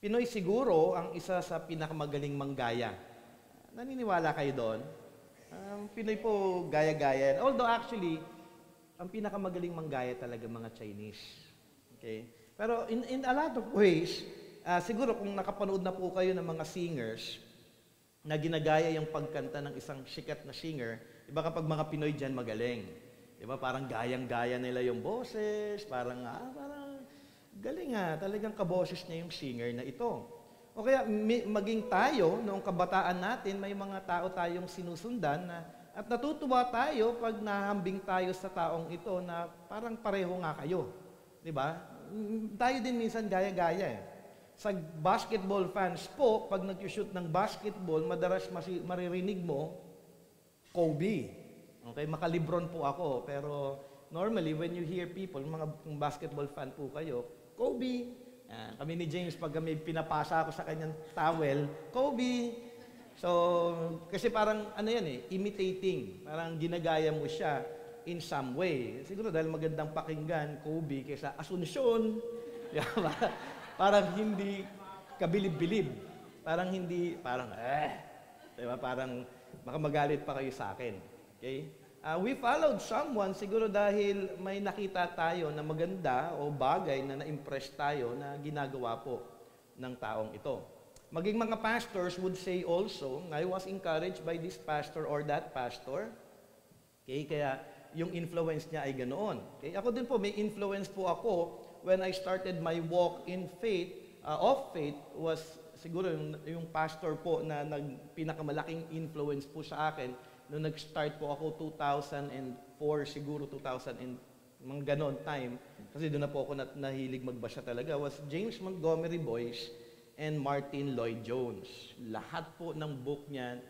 Pinoy siguro ang isa sa pinakamagaling manggaya. Naniniwala kayo doon? Pinoy po gaya-gaya. Although actually, ang pinakamagaling manggaya talaga mga Chinese. Okay? Pero in a lot of ways, siguro kung nakapanood na po kayo ng mga singers na ginagaya yung pagkanta ng isang sikat na singer, iba kapag mga Pinoy dyan magaling. Diba? Parang gayang-gaya nila yung boses, parang galing talagang kaboses niya yung singer na ito. O kaya maging tayo, noong kabataan natin, may mga tao tayong sinusundan at natutuwa tayo pag nahambing tayo sa taong ito na parang pareho nga kayo. Diba? Tayo din minsan gaya-gaya eh. Sa basketball fans po, pag nag-shoot ng basketball, madalas maririnig mo, Kobe. Okay, makalibron po ako, pero normally when you hear people, mga basketball fan po kayo, Kobe. Kami ni James, pag may pinapasa ako sa kanyang towel, Kobe. So, kasi parang imitating. Parang ginagaya mo siya in some way. Siguro dahil magandang pakinggan, Kobe, kaysa Asuncion. Parang hindi kabilib-bilib. Parang diba? Parang baka magalit pa kayo sa akin. Okay? We followed someone siguro dahil may nakita tayo na maganda o bagay na na-impress tayo na ginagawa po ng taong ito. Maging mga pastors would say also, I was encouraged by this pastor or that pastor. Okay? Kaya yung influence niya ay ganoon. Okay? Ako din po, may influence po ako when I started my walk in faith, of faith, was siguro yung pastor po na pinakamalaking influence po sa akin nung nag-start po ako 2004, siguro 2000 and mga ganon time, kasi doon na po ako nahilig magbasa talaga, was James Montgomery Boyce and Martin Lloyd-Jones. Lahat po ng book niyan,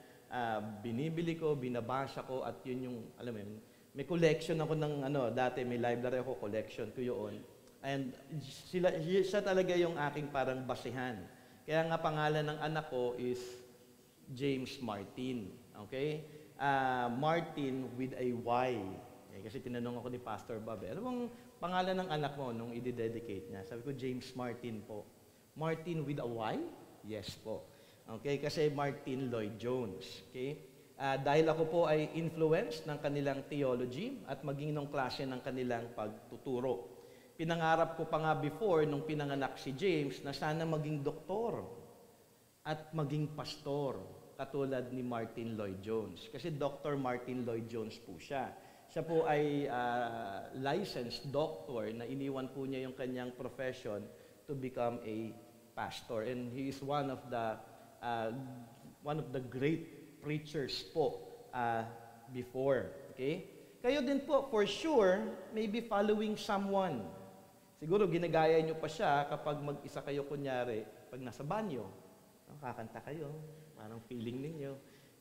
binibili ko, binabasa ko, at yun yung, alam mo yun, may collection ako ng, dati may library ako, collection ko yun. And siya talaga yung aking parang basihan. Kaya nga pangalan ng anak ko is James Martin. Okay? Martin with a Y. Kasi tinanong ako ni Pastor Bob, ano bang pangalan ng anak mo nung i-dedicate niya? Sabi ko, James Martin po. Martin with a Y? Yes po. Okay? Kasi Martin Lloyd-Jones. Okay? Dahil ako po ay influenced ng kanilang theology at maging nung klase ng kanilang pagtuturo. Pinangarap ko pa nga before, nung pinanganak si James, na sana maging doktor at maging pastor, katulad ni Martin Lloyd-Jones. Kasi Dr. Martin Lloyd-Jones po siya. Siya po ay licensed doctor na iniwan po niya yung kanyang profession to become a pastor. And he is one of the great preachers po before. Okay? Kayo din po, for sure, maybe following someone. Siguro ginagaya nyo pa siya kapag mag-isa kayo, kunyari, pag nasa banyo. Kakanta kayo, parang feeling ninyo.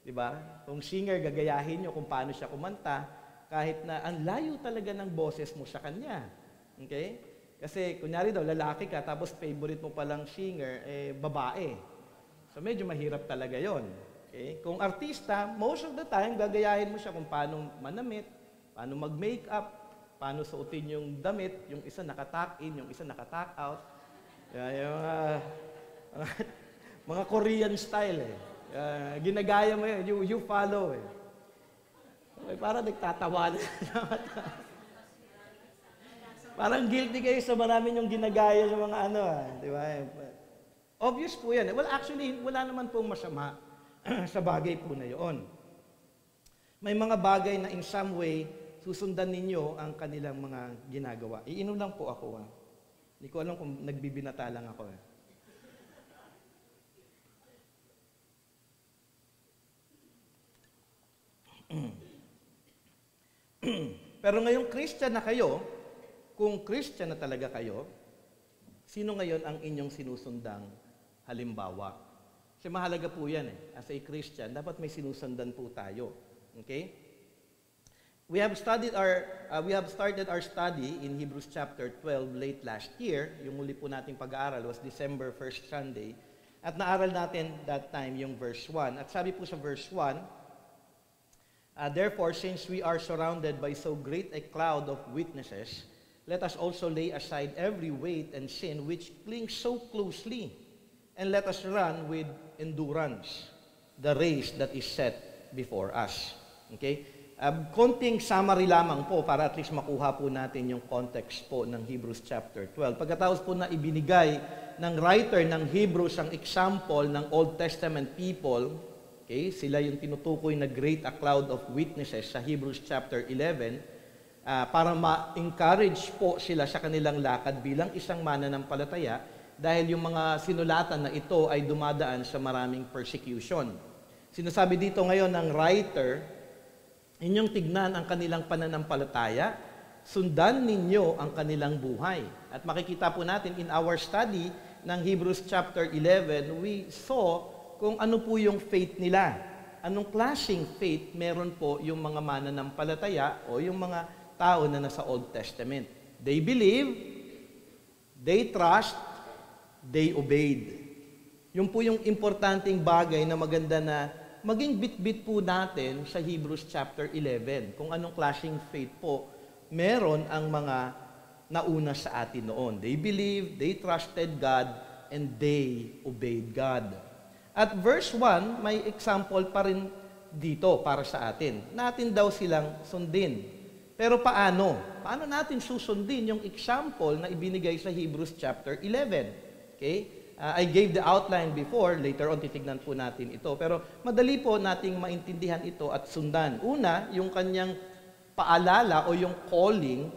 Diba? Kung singer, gagayahin nyo kung paano siya kumanta, kahit na ang layo talaga ng boses mo sa kanya. Okay? Kasi, kunyari daw, lalaki ka, tapos favorite mo palang singer, babae. So, medyo mahirap talaga yon. Okay? Kung artista, most of the time, gagayahin mo siya kung paano manamit, paano mag-makeup, paano suotin yung damit, yung isa naka-tuck-in, yung isa naka-tuck-out. Yung mga Korean style eh. Ginagaya mo yun, you follow eh. Okay, parang nagtatawa na. Parang guilty kayo sa marami yung ginagaya sa mga di ba? Obvious po yan. Well, actually, wala naman pong masama sa bagay po na yun. May mga bagay na in some way, susundan ninyo ang kanilang mga ginagawa. Iinom lang po ako. Hindi ko alam kung nagbibinata lang ako. Pero ngayong Christian na kayo, kung Christian na talaga kayo, sino ngayon ang inyong sinusundang halimbawa? Kasi mahalaga po yan eh. As a Christian, dapat may sinusundan po tayo. Okay? We have started our study in Hebrews chapter 12 late last year. Yung muli po nating pag-aaral was December 1st Sunday. At naaral natin that time yung verse 1. At sabi po sa verse 1, therefore, since we are surrounded by so great a cloud of witnesses, let us also lay aside every weight and sin which clings so closely, and let us run with endurance the race that is set before us. Okay? Konting summary lamang po para at least makuha po natin yung context po ng Hebrews chapter 12. Pagkatapos po na ibinigay ng writer ng Hebrews ang example ng Old Testament people, okay, sila yung tinutukoy na great a cloud of witnesses sa Hebrews chapter 11, para ma-encourage po sila sa kanilang lakad bilang isang mananampalataya dahil yung mga sinulatan na ito ay dumadaan sa maraming persecution. Sinasabi dito ngayon ng writer, inyong tignan ang kanilang pananampalataya, sundan ninyo ang kanilang buhay. At makikita po natin in our study ng Hebrews chapter 11, we saw kung ano po yung faith nila. Anong klaseng faith meron po yung mga mananampalataya o yung mga tao na nasa Old Testament. They believe, they trust, they obeyed. Yung po yung importanteng bagay na maganda na maging bit-bit po natin sa Hebrews chapter 11, kung anong klaseng faith po meron ang mga nauna sa atin noon. They believed, they trusted God, and they obeyed God. At verse 1, may example pa rin dito para sa atin. Natin daw silang sundin. Pero paano? Paano natin susundin yung example na ibinigay sa Hebrews chapter 11? Okay? I gave the outline before, later on titignan po natin ito. Pero madali po nating maintindihan ito at sundan. Una, yung kanyang paalala o yung calling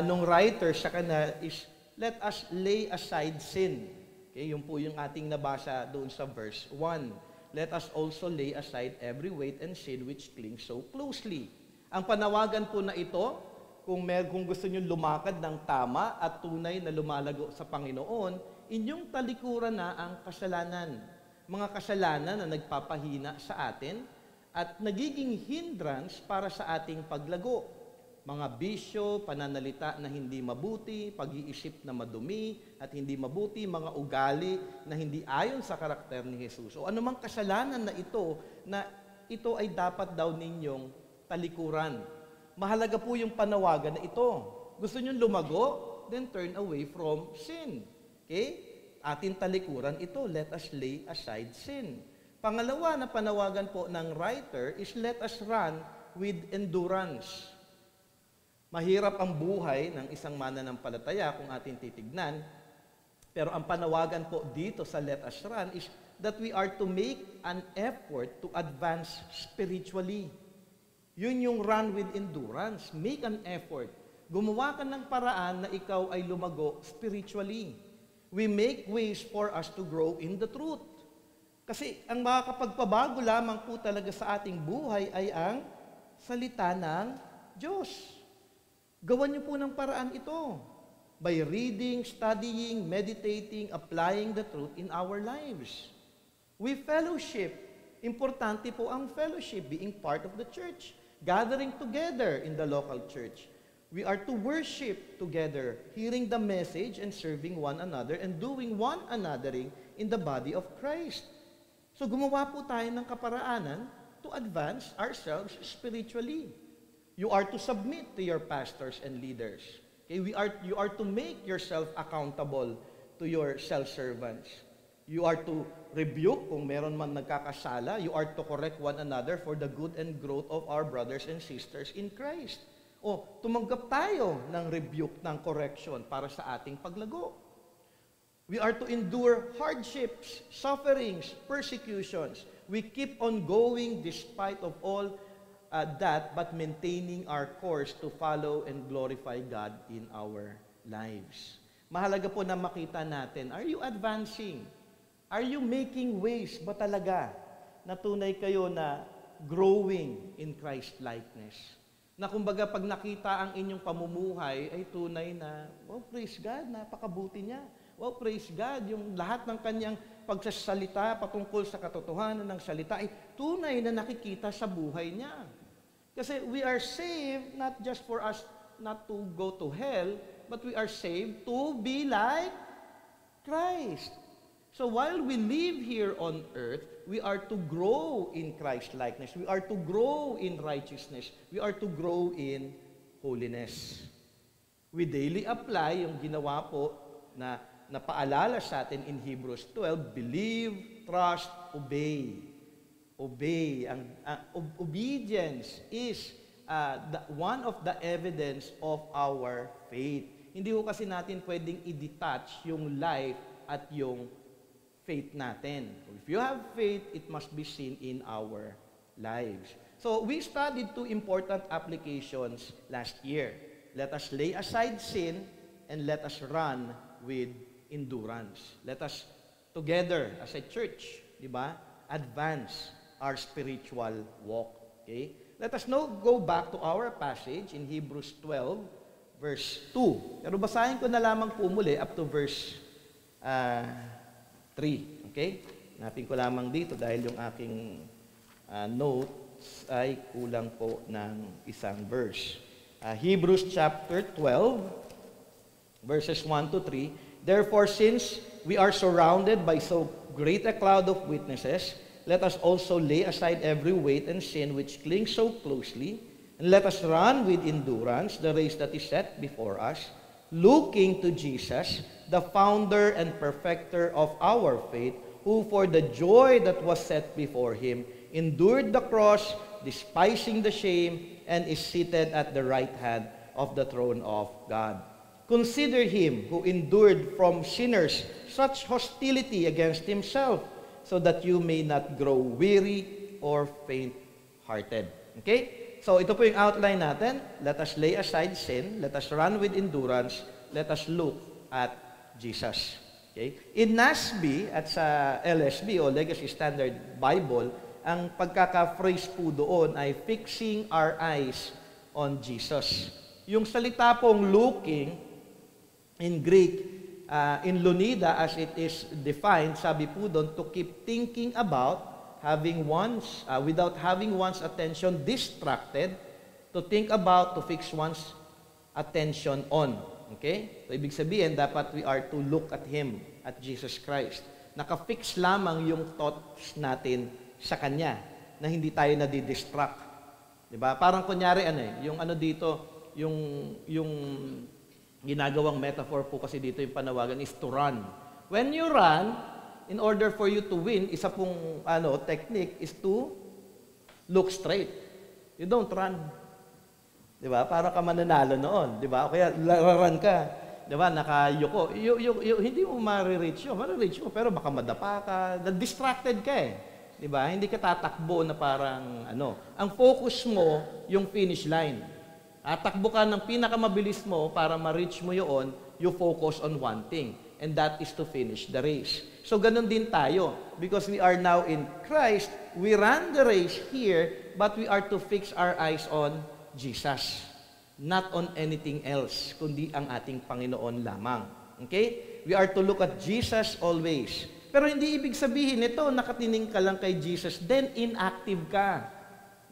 nung writer sa kanya is, let us lay aside sin. Okay, yun po yung ating nabasa doon sa verse 1. Let us also lay aside every weight and sin which clings so closely. Ang panawagan po na ito, kung gusto nyo lumakad ng tama at tunay na lumalago sa Panginoon, inyong talikuran na ang kasalanan. Mga kasalanan na nagpapahina sa atin at nagiging hindrance para sa ating paglago. Mga bisyo, pananalita na hindi mabuti, pag-iisip na madumi at hindi mabuti, mga ugali na hindi ayon sa karakter ni Jesus. O anumang kasalanan na ito ay dapat daw ninyong talikuran. Mahalaga po yung panawagan na ito. Gusto nyo lumago? Then turn away from sin. Okay? Atin talikuran ito, let us lay aside sin. Pangalawa na panawagan po ng writer is let us run with endurance. Mahirap ang buhay ng isang mananampalataya kung atin titignan, pero ang panawagan po dito sa let us run is that we are to make an effort to advance spiritually. Yun yung run with endurance. Make an effort. Gumawa ka ng paraan na ikaw ay lumago spiritually. We make ways for us to grow in the truth. Kasi ang makakapagpabago lamang po talaga sa ating buhay ay ang salita ng Diyos. Gawan niyo po ng paraan ito. By reading, studying, meditating, applying the truth in our lives. We fellowship. Importante po ang fellowship, being part of the church. Gathering together in the local church. We are to worship together, hearing the message and serving one another and doing one anothering in the body of Christ. So gumawa po tayo ng kaparaanan to advance ourselves spiritually. You are to submit to your pastors and leaders. Okay? You are to make yourself accountable to your self-servants. You are to rebuke kung meron man nagkakasala. You are to correct one another for the good and growth of our brothers and sisters in Christ. O, tumanggap tayo ng rebuke, ng correction para sa ating paglago. We are to endure hardships, sufferings, persecutions. We keep on going despite of all that, but maintaining our course to follow and glorify God in our lives. Mahalaga po na makita natin, are you advancing? Are you making ways ba talaga na tunay kayo na growing in Christ-likeness? Na kumbaga pag nakita ang inyong pamumuhay ay tunay na, oh praise God, napakabuti niya. Oh praise God, yung lahat ng kanyang pagsasalita patungkol sa katotohanan ng salita ay tunay na nakikita sa buhay niya. Kasi we are saved not just for us not to go to hell, but we are saved to be like Christ. So while we live here on earth, we are to grow in Christ-likeness. We are to grow in righteousness. We are to grow in holiness. We daily apply yung ginawa po na na paalala sa atin in Hebrews 12, believe, trust, obey. Obey. Obedience is one of the evidence of our faith. Hindi ko kasi natin pwedeng i-detach yung life at yung faith natin. If you have faith, it must be seen in our lives. So, we studied two important applications last year. Let us lay aside sin and let us run with endurance. Let us together as a church, di ba, advance our spiritual walk. Okay? Let us now go back to our passage in Hebrews 12, verse 2. Pero basahin ko na lamang po muli up to verse 3. Okay? Hanapin ko lamang dito dahil yung aking notes ay kulang po ng isang verse. Hebrews chapter 12, verses 1 to 3. Therefore, since we are surrounded by so great a cloud of witnesses, let us also lay aside every weight and sin which clings so closely, and let us run with endurance the race that is set before us, looking to Jesus, the founder and perfecter of our faith, who for the joy that was set before him endured the cross, despising the shame, and is seated at the right hand of the throne of God. Consider him who endured from sinners such hostility against himself, so that you may not grow weary or faint-hearted. Okay? So ito po yung outline natin. Let us lay aside sin. Let us run with endurance. Let us look at Jesus. Okay? In NASB at sa LSB o Legacy Standard Bible, ang pagkaka-phrase po doon ay fixing our eyes on Jesus. Yung salita pong looking in Greek, in Lunida as it is defined, sabi po doon, to keep thinking about, without having one's attention distracted, to think about, to fix one's attention on. Okay? So, ibig sabihin, dapat we are to look at Him, at Jesus Christ. Nakafix lamang yung thoughts natin sa Kanya, na hindi tayo nadidistract. Diba? Parang kunyari, yung dito, yung ginagawang metaphor po kasi dito yung panawagan is to run. When you run, in order for you to win, isa pong technique is to look straight. You don't run. 'Di ba? Para ka mananalo noon, 'di ba? O kaya run ka, 'di ba? Nakayuko. Hindi mo ma-reach mo, pero baka madapa ka, distracted ka eh. 'Di ba? Hindi ka tatakbo na parang Ang focus mo yung finish line. Takbo ka ng pinakamabilis mo para ma-reach mo yun, you focus on one thing. And that is to finish the race. So, ganun din tayo. Because we are now in Christ, we run the race here, but we are to fix our eyes on Jesus. Not on anything else, kundi ang ating Panginoon lamang. Okay? We are to look at Jesus always. Pero hindi ibig sabihin nito, nakatining ka lang kay Jesus, then inactive ka.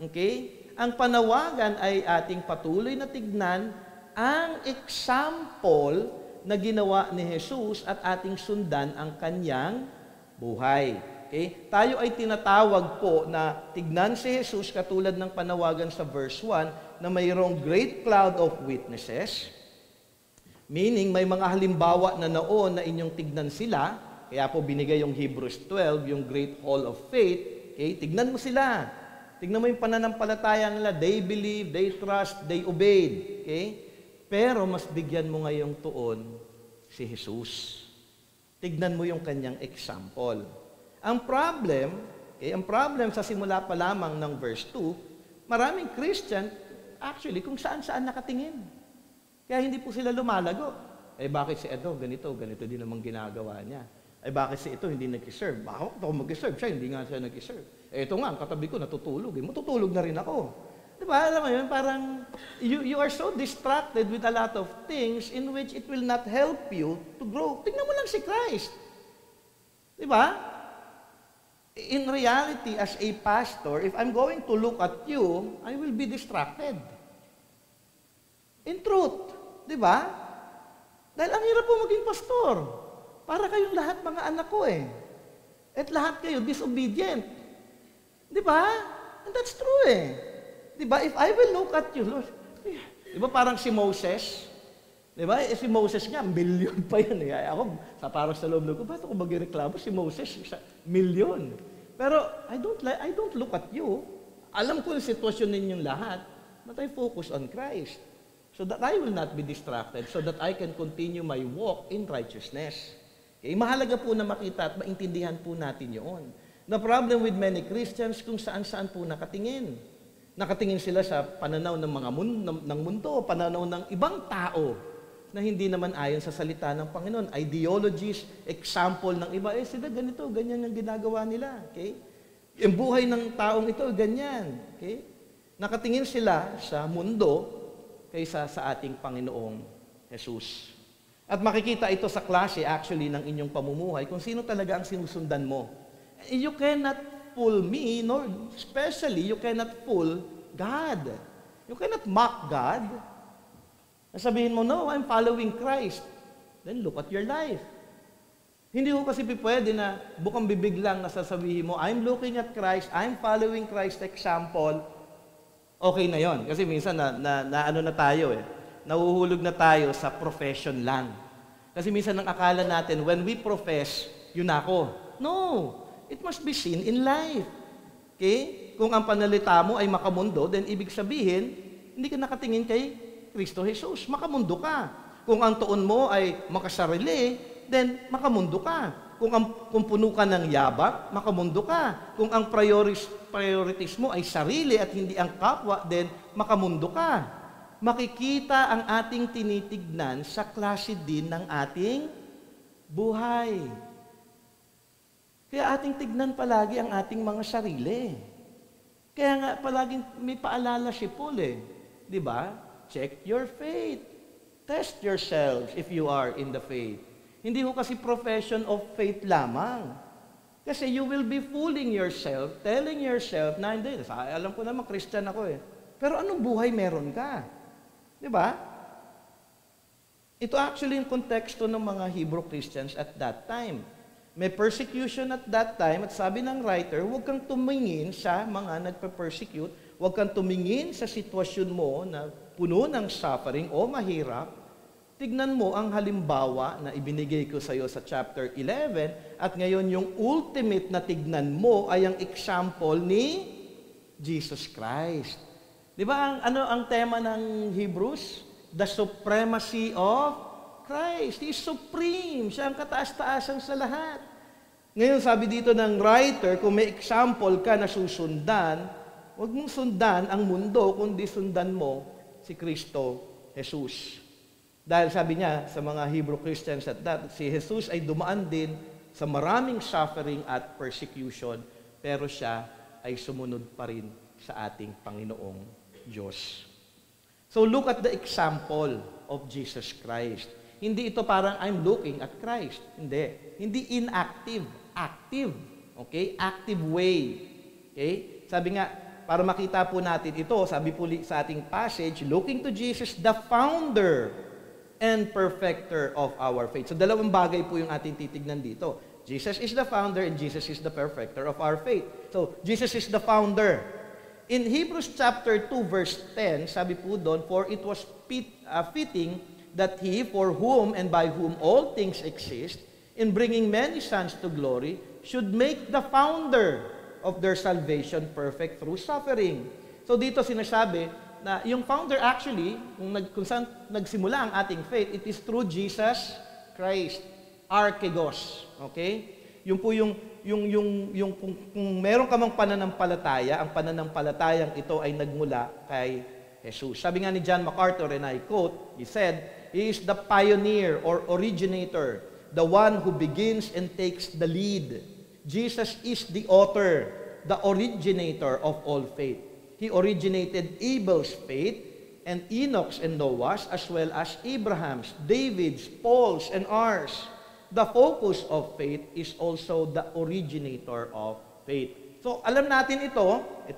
Okay? Ang panawagan ay ating patuloy na tignan ang example na ginawa ni Jesus at ating sundan ang kanyang buhay. Okay? Tayo ay tinatawag po na tignan si Jesus katulad ng panawagan sa verse 1 na mayroong great cloud of witnesses, meaning may mga halimbawa na noon na inyong tignan sila, kaya po binigay yung Hebrews 12, yung great hall of faith. Okay? Tignan mo sila. Tignan mo yung pananampalataya nila. They believe, they trust, they obeyed. Okay? Pero mas bigyan mo ngayong tuon si Jesus. Tignan mo yung kanyang example. Ang problem sa simula pa lamang ng verse 2, maraming Christian, actually, kung saan-saan nakatingin. Kaya hindi po sila lumalago. Bakit si Edo, ganito din namang ginagawa niya. Bakit si ito hindi nag-serve? Bakit ako mag-serve? Siya, hindi nga siya nag-serve. Ito nga, ang katabi ko, natutulog. Matutulog na rin ako. Diba? Alam mo yun, parang you are so distracted with a lot of things in which it will not help you to grow. Tingnan mo lang si Christ. Diba? In reality, as a pastor, if I'm going to look at you, I will be distracted. In truth. Diba? Dahil ang hirap po maging pastor. Para kayong lahat mga anak ko eh. At lahat kayo disobedient. Di ba? And that's true eh. Di ba? If I will look at you, Lord, di ba parang si Moses? Di ba? Si Moses nga, million pa yun. Ako, parang sa loob ko, ba't ako magreklamo? Si Moses, million. Pero I don't look at you. Alam ko yung sitwasyon ninyong lahat, but I focus on Christ. So that I will not be distracted, so that I can continue my walk in righteousness. Okay? Mahalaga po na makita at maintindihan po natin yun. The problem with many Christians, kung saan-saan po nakatingin. Nakatingin sila sa pananaw ng mga mundo, pananaw ng ibang tao na hindi naman ayon sa salita ng Panginoon. Ideologies, example ng iba, sila ganito, ganyan ang ginagawa nila. Okay? Yung buhay ng taong ito, ganyan. Okay? Nakatingin sila sa mundo kaysa sa ating Panginoong Jesus. At makikita ito sa klase actually ng inyong pamumuhay kung sino talaga ang sinusundan mo. You cannot fool me, nor especially you cannot fool God. You cannot mock God. Sabihin mo, no, I'm following Christ. Then look at your life. Hindi ko kasi pwede na bukang bibig lang na sasabihin mo, I'm looking at Christ, I'm following Christ's example. Okay na yon. Kasi minsan ano na tayo nahuhulog na tayo sa profession lang. Kasi minsan ang akala natin, when we profess, yun ako. No, it must be seen in life. Okay? Kung ang panalita mo ay makamundo, then ibig sabihin, hindi ka nakatingin kay Kristo Jesus. Makamundo ka. Kung ang tuon mo ay makasarili, then makamundo ka. Kung puno ka ng yabang, makamundo ka. Kung ang priorities mo ay sarili at hindi ang kapwa, then makamundo ka. Makikita ang ating tinitignan sa klase din ng ating buhay. Kaya ating tignan palagi ang ating mga sarili. Kaya nga palaging may paalala si Paul Di ba? Check your faith. Test yourselves if you are in the faith. Hindi ho kasi profession of faith lamang. Kasi you will be fooling yourself, telling yourself na hindi, alam ko naman Christian ako Pero anong buhay meron ka? Di ba? Ito actually yung konteksto ng mga Hebrew Christians at that time. May persecution at that time at sabi ng writer, huwag kang tumingin sa mga nagpe-persecute, huwag kang tumingin sa sitwasyon mo na puno ng suffering o mahirap. Tignan mo ang halimbawa na ibinigay ko sa iyo sa chapter 11 at ngayon yung ultimate na tignan mo ay ang example ni Jesus Christ. Di ba ang tema ng Hebrews? The supremacy of Christ. He is supreme. Siya ang kataas-taasan sa lahat. Ngayon sabi dito ng writer, kung may example ka na susundan, huwag mong sundan ang mundo, kundi sundan mo si Kristo Jesus. Dahil sabi niya sa mga Hebrew Christians at that, si Jesus ay dumaan din sa maraming suffering at persecution, pero siya ay sumunod pa rin sa ating Panginoong Diyos. So look at the example of Jesus Christ. Hindi ito parang I'm looking at Christ. Hindi. Hindi inactive. Active. Okay? Active way. Okay? Sabi nga, para makita po natin ito, sabi po sa ating passage, looking to Jesus, the founder and perfecter of our faith. So dalawang bagay po yung ating titignan dito. Jesus is the founder and Jesus is the perfecter of our faith. So, Jesus is the founder. In Hebrews chapter 2 verse 10, sabi po doon, for it was fitting that He, for whom and by whom all things exist, in bringing many sons to glory, should make the founder of their salvation perfect through suffering. So dito sinasabi na yung founder actually, kung saan nagsimula ang ating faith, it is through Jesus Christ, Archegos. Okay? Yung po kung meron ka mang pananampalataya, ang pananampalatayang ito ay nagmula kay Jesus. Sabi nga ni John MacArthur, and I quote, he said, He is the pioneer or originator, the one who begins and takes the lead. Jesus is the author, the originator of all faith. He originated Abel's faith and Enoch's and Noah's, as well as Abraham's, David's, Paul's, and ours. The focus of faith is also the originator of faith. So, alam natin ito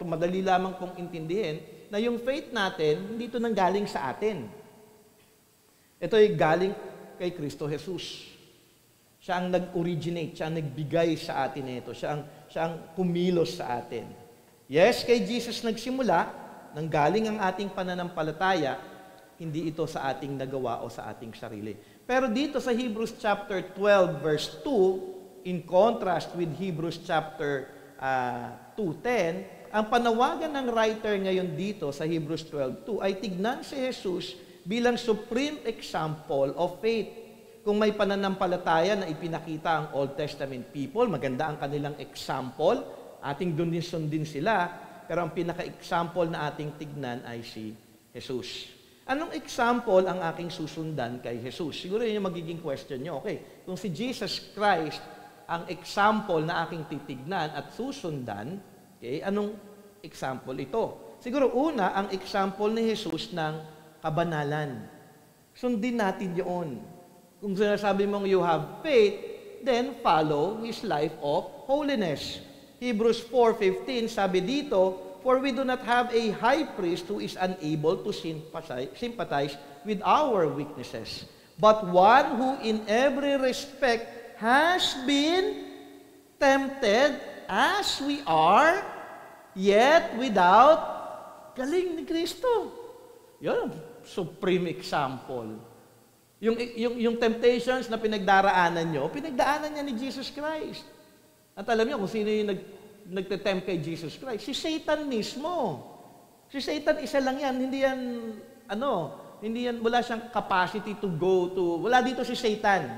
madali lamang kong intindihin, na yung faith natin, hindi ito nanggaling sa atin. Ito ay galing kay Kristo Jesus. Siya ang nag-originate, siya ang nagbigay sa atin ito, siya ang kumilos sa atin. Yes, kay Jesus nagsimula, nanggaling ang ating pananampalataya, hindi ito sa ating nagawa o sa ating sarili. Pero dito sa Hebrews chapter 12 verse 2, in contrast with Hebrews chapter 2:10, ang panawagan ng writer ngayon dito sa Hebrews 12:2 ay tignan si Jesus bilang supreme example of faith. Kung may pananampalataya na ipinakita ang Old Testament people, maganda ang kanilang example, ating sundin sila, pero ang pinaka-example na ating tignan ay si Jesus. Anong example ang aking susundan kay Jesus? Siguro yun yung magiging question nyo. Okay, kung si Jesus Christ ang example na aking titignan at susundan, okay, anong example ito? Siguro una, ang example ni Jesus ng kabanalan. Sundin natin yun. Kung sinasabi mong you have faith, then follow His life of holiness. Hebrews 4:15, sabi dito, for we do not have a high priest who is unable to sympathize with our weaknesses, but one who in every respect has been tempted as we are, yet without galing ni Kristo. Yun, supreme example. Yung temptations na pinagdaraanan nyo, pinagdaanan niya ni Jesus Christ. At alam niyo kung sino yung nagtetempt kay Jesus Christ? Si Satan mismo. Si Satan, isa lang yan. Hindi yan, wala siyang capacity to go to, wala dito si Satan.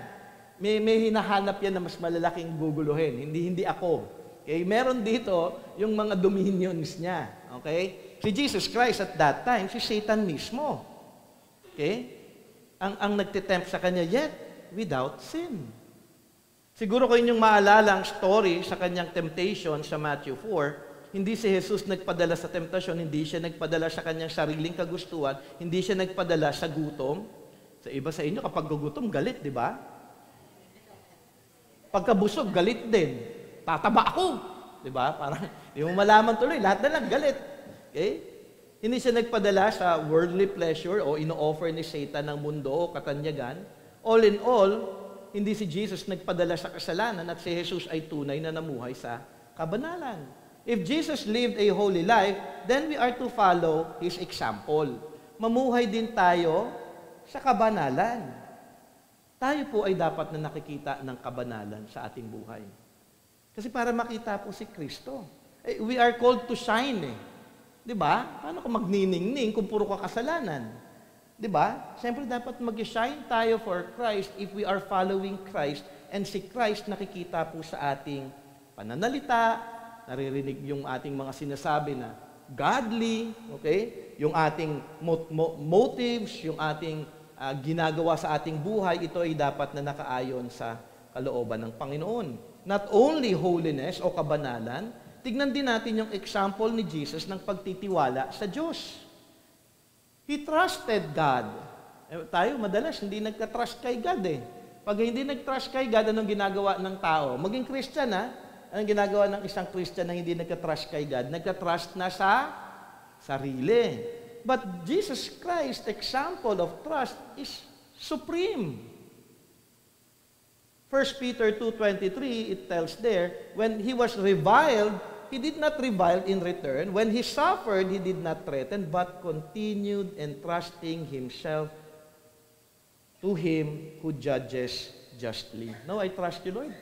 May hinahanap yan na mas malalaking guguluhin. Hindi ako. Okay? Meron dito yung mga dominions niya. Okay? Si Jesus Christ at that time, si Satan mismo. Okay? Ang nagtitempt sa kanya, yet without sin. Siguro ko inyong maalala ang story sa kanyang temptation sa Matthew 4, hindi si Jesus nagpadala sa temptasyon, hindi siya nagpadala sa kanyang sariling kagustuhan, hindi siya nagpadala sa gutom. Sa iba sa inyo, kapag gugutom, galit, di ba? Pagkabusog, galit din. Tataba ako. Di ba? Parang, di mo malaman tuloy, lahat na lang galit. Okay? Hindi siya nagpadala sa worldly pleasure o ino-offer ni Satan ng mundo o katanyagan. All in all, hindi si Jesus nagpadala sa kasalanan at si Jesus ay tunay na namuhay sa kabanalan. If Jesus lived a holy life, then we are to follow His example. Mamuhay din tayo sa kabanalan. Tayo po ay dapat na nakikita ng kabanalan sa ating buhay. Kasi para makita po si Kristo, we are called to shine. Di ba? Paano kung magniningning kung puro ka kasalanan? Di ba? Siyempre dapat mag-shine tayo for Christ if we are following Christ and si Christ nakikita po sa ating pananalita, naririnig yung ating mga sinasabi na godly, okay? Yung ating motives, yung ating ginagawa sa ating buhay, ito ay dapat na nakaayon sa kalooban ng Panginoon. Not only holiness o kabanalan, tignan din natin yung example ni Jesus ng pagtitiwala sa Diyos. He trusted God. Tayo madalas hindi nagka-trust kay God eh. Pag hindi nag-trust kay God, anong ginagawa ng tao? Maging Christian anong ginagawa ng isang Christian na hindi nagka-trust kay God? Nagka-trust na sa sarili. But Jesus Christ's example of trust is supreme. 1 Peter 2:23, it tells there, when He was reviled, He did not revile in return. When He suffered, He did not threaten, but continued entrusting Himself to Him who judges justly. No, I trust You, Lord.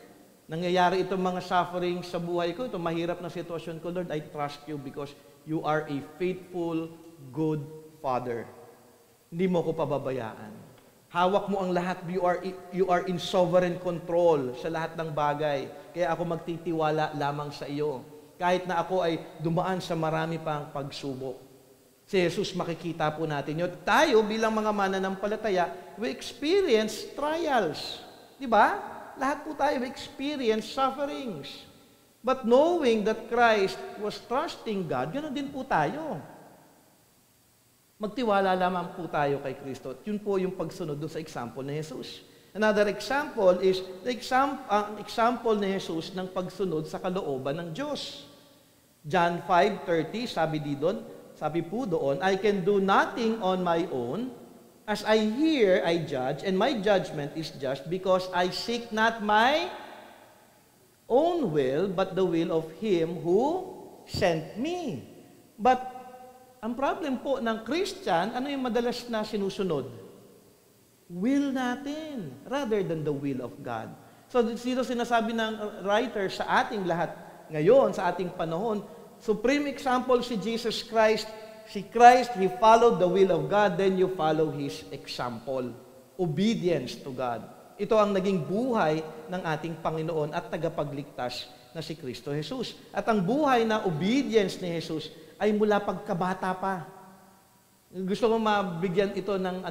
Nangyayari itong mga suffering sa buhay ko, itong mahirap na sitwasyon ko, Lord, I trust You because You are a faithful, good Father. Hindi mo ko pababayaan. Hawak mo ang lahat. You are in sovereign control sa lahat ng bagay. Kaya ako magtitiwala lamang sa iyo. Kahit na ako ay dumaan sa marami pang pagsubok. Si Jesus, makikita po natin yun. Tayo bilang mga mananampalataya, we experience trials. Di ba? Lahat po tayo experience sufferings. But knowing that Christ was trusting God, ganoon din po tayo. Magtiwala lamang po tayo kay Kristo. Yun po yung pagsunod doon sa example ni Jesus. Another example is ang example ni Jesus ng pagsunod sa kalooban ng Diyos. John 5:30, sabi po doon, I can do nothing on my own. As I hear, I judge, and my judgment is just because I seek not my own will, but the will of Him who sent me. But Ang problem po ng Christian, ano yung madalas na sinusunod? Will natin, rather than the will of God. So, dito sinasabi ng writer sa ating lahat ngayon, sa ating panahon, supreme example si Jesus Christ. Si Christ, He followed the will of God, then you follow His example. Obedience to God. Ito ang naging buhay ng ating Panginoon at tagapagligtas na si Kristo Jesus. At ang buhay na obedience ni Jesus ay mula pagkabata pa. Gusto ko mabigyan ito ng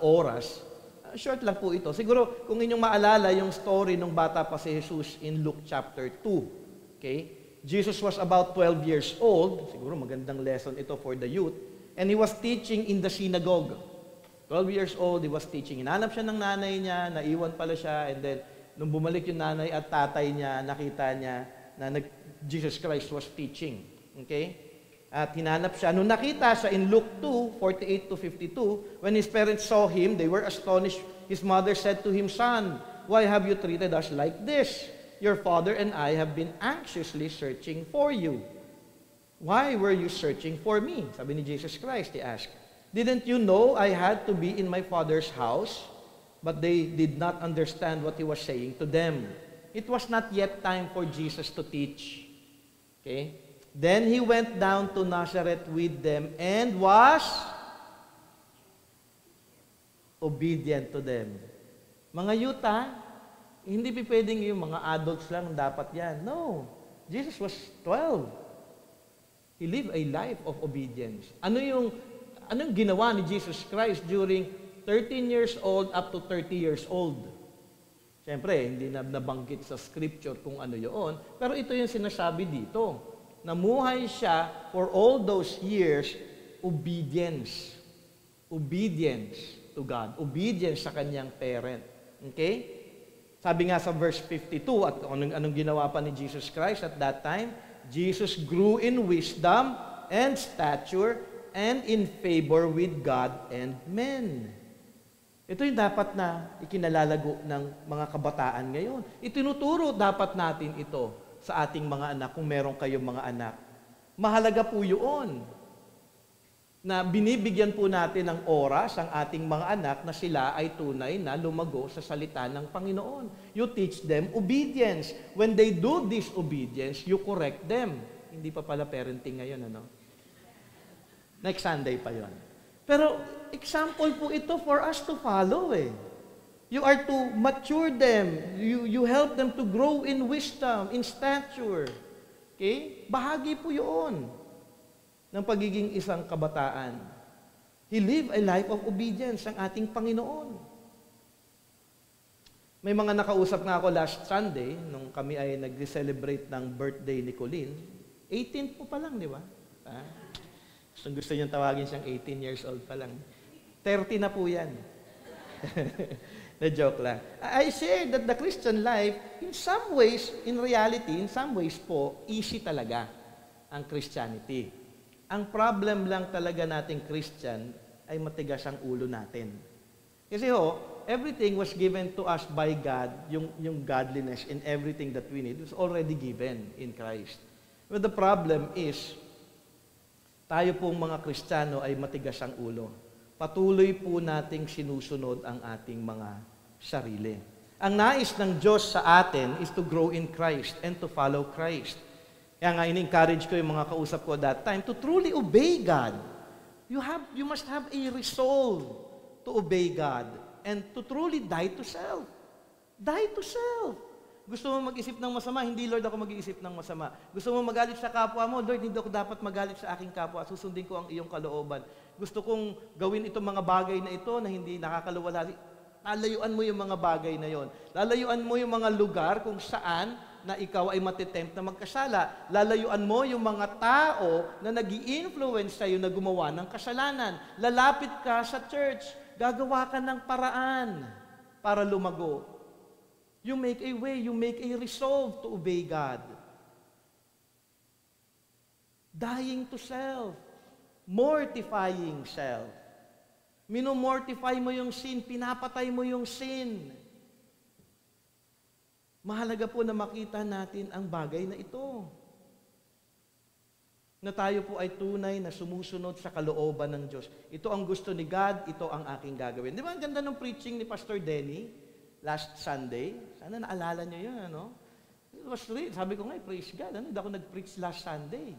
oras. Short lang po ito. Siguro kung inyong maalala yung story ng bata pa si Jesus in Luke chapter 2. Okay? Jesus was about 12 years old. Siguro magandang lesson ito for the youth. And He was teaching in the synagogue. 12 years old, He was teaching. Hinanap siya ng nanay niya, naiwan pala siya, and then nung bumalik yung nanay at tatay niya, nakita niya na Jesus Christ was teaching. Okay? At hinanap siya. Nung nakita siya in Luke 2, 48 to 52, when his parents saw him, they were astonished. His mother said to him, "Son, why have you treated us like this? Your father and I have been anxiously searching for you." "Why were you searching for me?" Sabi ni Jesus Christ, he asked. "Didn't you know I had to be in my father's house?" But they did not understand what He was saying to them. It was not yet time for Jesus to teach. Okay? Then He went down to Nazareth with them and was obedient to them. Mga yuta, hindi pwedeng yung mga adults lang dapat yan. No. Jesus was 12. He lived a life of obedience. Anong ginawa ni Jesus Christ during 13 years old up to 30 years old? Siyempre, hindi na nabanggit sa scripture kung ano yun. Pero ito yung sinasabi dito. Namuhay siya for all those years, obedience. Obedience to God. Obedience sa kanyang parent. Okay? Sabi nga sa verse 52, at anong ginawa pa ni Jesus Christ at that time? Jesus grew in wisdom and stature and in favor with God and men. Ito yung dapat na ikinalalago ng mga kabataan ngayon. Itinuturo dapat natin ito sa ating mga anak kung meron kayong mga anak. Mahalaga po yun na binibigyan po natin ng oras ang ating mga anak na sila ay tunay na lumago sa salita ng Panginoon. You teach them obedience. When they do this obedience, you correct them. Hindi pa pala parenting ngayon, ano? Next Sunday pa yon. Pero example po ito for us to follow eh. You are to mature them. You help them to grow in wisdom, in stature. Okay? Bahagi po yun ng pagiging isang kabataan. He lived a life of obedience ang ating Panginoon. May mga nakausap nga ako last Sunday, nung kami ay nag-celebrate ng birthday ni Colleen. 18 po pa lang, di ba? Gusto niyang tawagin siyang 18 years old pa lang. 30 na po yan. Na-joke lang. I share that the Christian life, in some ways, in reality, in some ways po, easy talaga ang Christianity. Ang problem lang talaga nating Christian ay matigas ang ulo natin. Kasi everything was given to us by God, yung godliness and everything that we need was already given in Christ. But the problem is, tayo pong mga Kristiyano ay matigas ang ulo. Patuloy po nating sinusunod ang ating mga sarili. Ang nais ng Diyos sa atin is to grow in Christ and to follow Christ. Kaya nga, in-encourage ko yung mga kausap ko that time to truly obey God. You must have a resolve to obey God and to truly die to self. Die to self. Gusto mo mag-isip ng masama, hindi Lord ako mag-iisip ng masama. Gusto mo magalit sa kapwa mo, Lord, hindi ako dapat magalit sa aking kapwa. Susundin ko ang iyong kalooban. Gusto kong gawin itong mga bagay na ito na hindi nakakaluwalhati. Lalayuan mo yung mga bagay na yon. Lalayuan mo yung mga lugar kung saan na ikaw ay matitempt na magkasala. Lalayuan mo yung mga tao na nag-i-influence sa'yo na gumawa ng kasalanan. Lalapit ka sa church. Gagawa ka ng paraan para lumago. You make a way, you make a resolve to obey God. Dying to self. Mortifying self. Minomortify mo yung sin, pinapatay mo yung sin. Mahalaga po na makita natin ang bagay na ito. Na tayo po ay tunay na sumusunod sa kalooban ng Diyos. Ito ang gusto ni God, ito ang aking gagawin. Di ba ang ganda ng preaching ni Pastor Denny last Sunday? Sana naalala niyo yun, ano? It was real. Sabi ko nga, praise God. Hindi ako nag-preach last Sunday.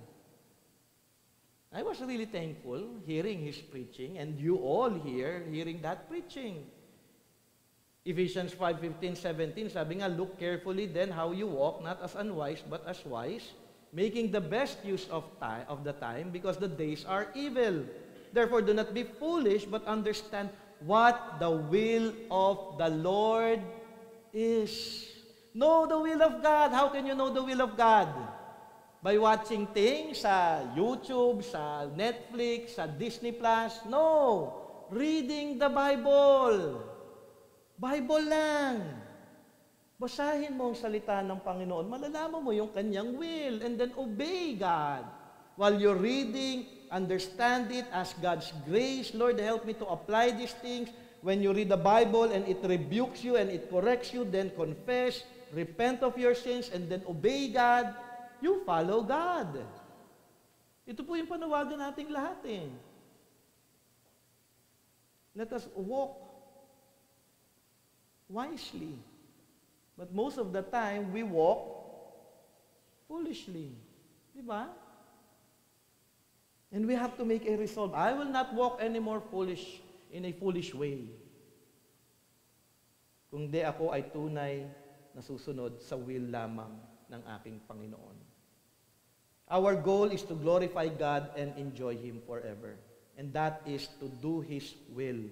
I was really thankful hearing his preaching and you all here hearing that preaching. Ephesians 5:15-17, sabi nga, look carefully then how you walk, not as unwise, but as wise, making the best use of the time, because the days are evil. Therefore, do not be foolish, but understand what the will of the Lord is. Know the will of God. How can you know the will of God? By watching things sa YouTube, sa Netflix, sa Disney Plus? No! Reading the Bible. Bible lang. Basahin mo ang salita ng Panginoon, malalaman mo yung kanyang will, and then obey God. While you're reading, understand it, ask God's grace, Lord, help me to apply these things. When you read the Bible and it rebukes you and it corrects you, then confess, repent of your sins, and then obey God. You follow God. Ito po yung panawagan nating lahat eh. Let us walk wisely. But most of the time, we walk foolishly. Di ba? And we have to make a resolve. I will not walk anymore in a foolish way. Kung di ako ay tunay na susunod sa will lamang ng aking Panginoon. Our goal is to glorify God and enjoy Him forever. And that is to do His will.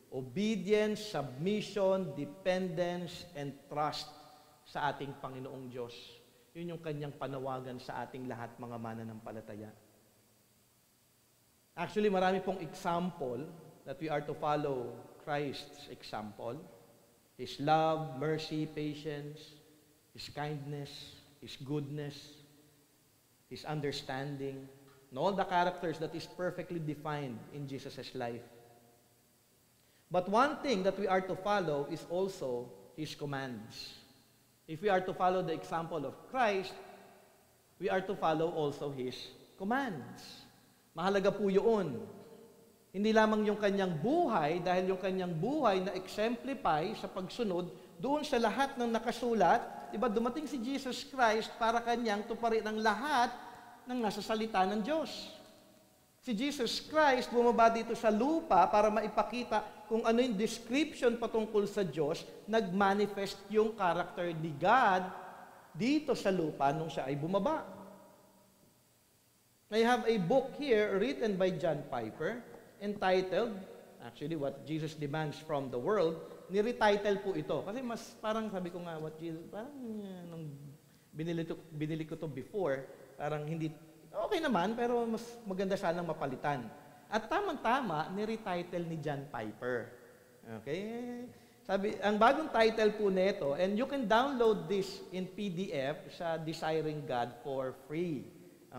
Obedience, submission, dependence, and trust sa ating Panginoong Diyos. Yun yung kanyang panawagan sa ating lahat, mga mananampalataya. Actually, marami pong example that we are to follow Christ's example. His love, mercy, patience, His kindness, His goodness, His understanding, and all the characters that is perfectly defined in Jesus' life. But one thing that we are to follow is also His commands. If we are to follow the example of Christ, we are to follow also His commands. Mahalaga po yun. Hindi lamang yung kanyang buhay, dahil yung kanyang buhay na exemplify sa pagsunod doon sa lahat ng nakasulat. Diba, dumating si Jesus Christ para kanyang tuparin ang lahat ng nasa salita ng Diyos. Si Jesus Christ bumaba dito sa lupa para maipakita kung ano yung description patungkol sa Diyos, nag-manifest yung character ni God dito sa lupa nung siya ay bumaba. I have a book here written by John Piper entitled, actually, What Jesus Demands from the World. Niretitle po ito. Kasi mas parang sabi ko nga, what Jesus, parang nung binili ko to before, parang hindi, okay naman, pero mas maganda sanang mapalitan. At tamang-tama, niretitle ni John Piper. Okay? Sabi, ang bagong title po nito, and you can download this in PDF sa Desiring God for free.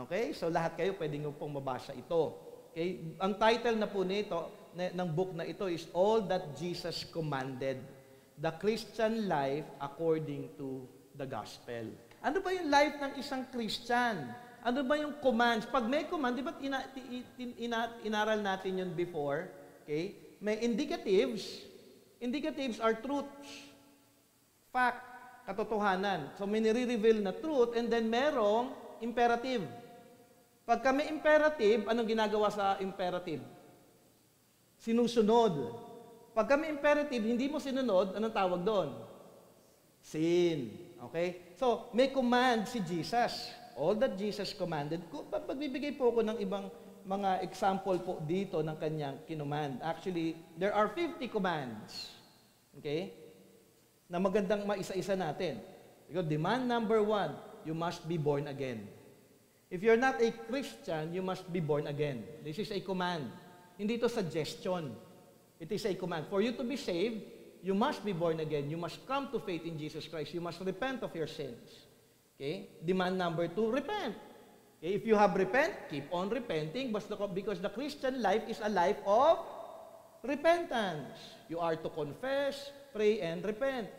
Okay? So lahat kayo pwede nyo pong mabasa ito. Okay? Ang title na po nito, ng book na ito is All That Jesus Commanded, The Christian Life According to the Gospel. Ano ba yung life ng isang Christian? Ano ba yung commands? Pag may command, di ba inaral natin yun before? Okay? May indicatives. Indicatives are truths. Fact, katotohanan. So may nire-reveal na truth and then merong imperative. Pagka may imperative, anong ginagawa sa imperative? Sinusunod. Pagka may imperative, hindi mo sinunod, anong tawag doon? Sin. Okay? So, may command si Jesus. All that Jesus commanded. Pagbibigay po ako ng ibang mga example po dito ng kanyang kinumand. Actually, there are 50 commands. Okay? Na magandang maisa-isa natin. Because demand number 1, you must be born again. If you're not a Christian, you must be born again. This is a command. Hindi ito suggestion. It is a command. For you to be saved, you must be born again. You must come to faith in Jesus Christ. You must repent of your sins. Okay? Demand number 2, repent. Okay? If you have repent, keep on repenting because the Christian life is a life of repentance. You are to confess, pray, and repent.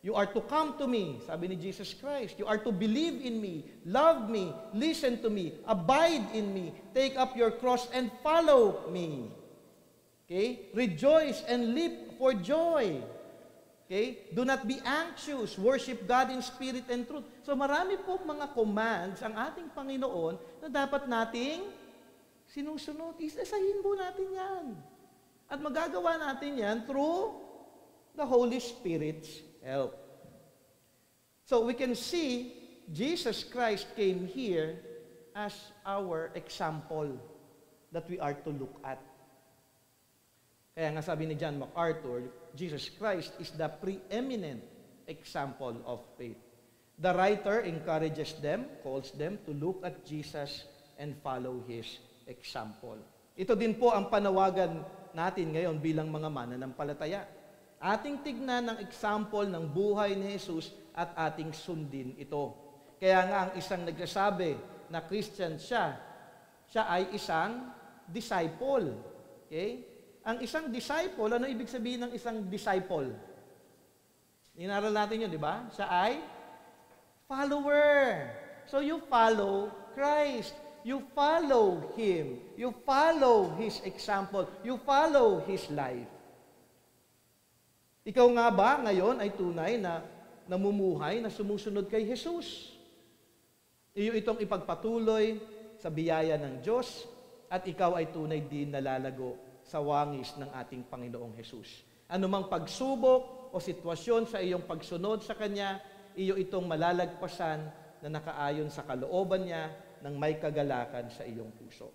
You are to come to me, sabi ni Jesus Christ. You are to believe in me, love me, listen to me, abide in me, take up your cross and follow me. Okay? Rejoice and leap for joy. Okay? Do not be anxious. Worship God in spirit and truth. So marami po mga commands ang ating Panginoon na dapat nating sinusunod. Isasahin po natin yan. At magagawa natin yan through the Holy Spirit's help. So we can see Jesus Christ came here as our example that we are to look at. Kaya nga sabi ni John MacArthur, Jesus Christ is the preeminent example of faith. The writer encourages them, calls them to look at Jesus and follow His example. Ito din po ang panawagan natin ngayon bilang mga mananampalataya. Ating tignan ng example ng buhay ni Jesus at ating sundin ito. Kaya nga ang isang nagsasabi na Christian siya ay isang disciple. Okay? Ang isang disciple, ano ibig sabihin ng isang disciple? Inaral natin yun, di ba? Siya ay follower. So you follow Christ. You follow Him. You follow His example. You follow His life. Ikaw nga ba ngayon ay tunay na namumuhay na sumusunod kay Jesus? Iyo itong ipagpatuloy sa biyaya ng Diyos at ikaw ay tunay din nalalago sa wangis ng ating Panginoong Jesus. Anumang pagsubok o sitwasyon sa iyong pagsunod sa Kanya, iyo itong malalagpasan na nakaayon sa kalooban niya ng may kagalakan sa iyong puso.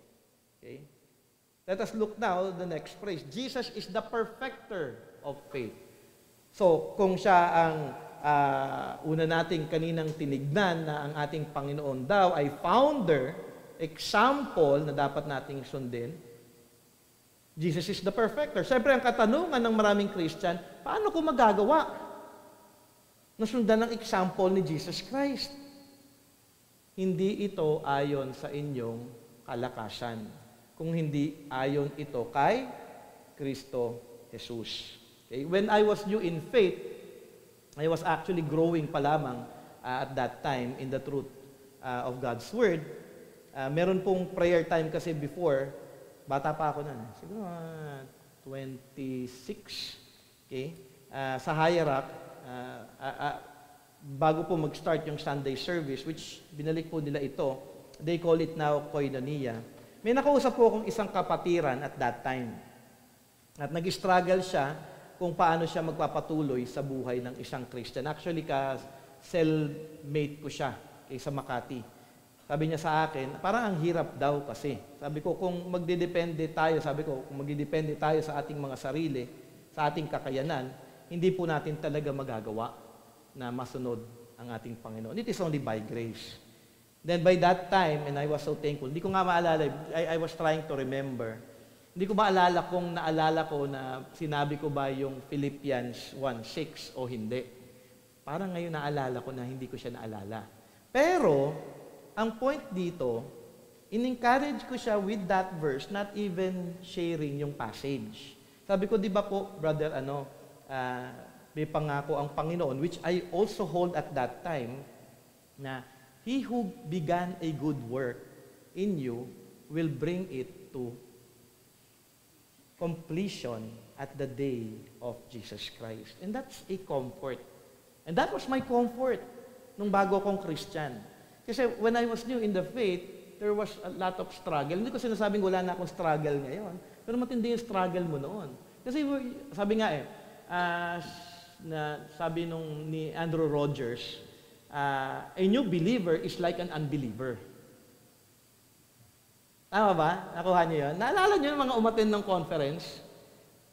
Okay? Let us look now the next phrase. Jesus is the perfecter of faith. So, kung siya ang una nating kaninang tinignan na ang ating Panginoon daw ay founder, example na dapat nating sundin, Jesus is the perfecter. Siyempre, ang katanungan ng maraming Christian, paano ko magagawa na sundan ang example ni Jesus Christ? Hindi ito ayon sa inyong kalakasan. Kung hindi ayon ito kay Kristo Jesus. Okay? When I was new in faith, I was actually growing pa lamang at that time in the truth of God's Word. Meron pong prayer time kasi before, bata pa ako nun. Siguro 26. Okay? Sa Higher-Up, bago po mag-start yung Sunday service, which binalik po nila ito, they call it now Koinonia. May nakausap po akong isang kapatiran at that time. At nag-struggle siya kung paano siya magpapatuloy sa buhay ng isang Christian. Actually, cellmate ko siya sa Makati. Sabi niya sa akin, parang ang hirap daw kasi. Sabi ko, kung magdidepende tayo sa ating mga sarili, sa ating kakayanan, hindi po natin talaga magagawa na masunod ang ating Panginoon. It is only by grace. Then by that time, and I was so thankful, hindi ko nga maalala, I was trying to remember, hindi ko maalala kung naalala ko na sinabi ko ba yung Philippians 1:6 o hindi. Parang ngayon naalala ko na hindi ko siya naalala. Pero, ang point dito, in-encourage ko siya with that verse, not even sharing yung passage. Sabi ko, di ba po, brother, may pangako ang Panginoon, which I also hold at that time, na He who began a good work in you will bring it to completion at the day of Jesus Christ. And that's a comfort. And that was my comfort nung bago akong Christian. Kasi when I was new in the faith, there was a lot of struggle. Hindi ko sinasabing wala na akong struggle ngayon. Pero matindi yung struggle mo noon. Kasi sabi nga sabi ni Andrew Rogers, a new believer is like an unbeliever. Tama ba? Nakuha niyo yun? Naalala niyo yung mga umattend ng conference?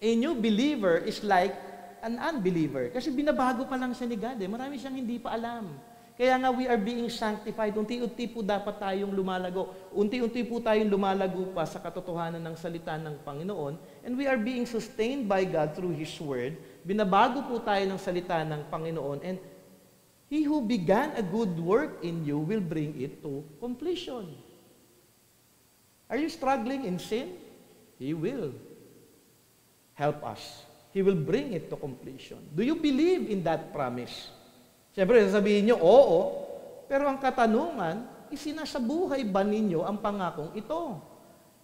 A new believer is like an unbeliever. Kasi binabago pa lang siya ni God. Marami siyang hindi pa alam. Kaya nga we are being sanctified. Unti-unti po dapat tayong lumalago. Unti-unti po tayong lumalago pa sa katotohanan ng salita ng Panginoon. And we are being sustained by God through His Word. Binabago po tayo ng salita ng Panginoon. And He who began a good work in you will bring it to completion. Are you struggling in sin? He will help us He will bring it to completion. Do you believe in that promise? Siyempre, sasabihin nyo, oo. Pero ang katanungan, isinasabuhay ba ninyo ang pangakong ito?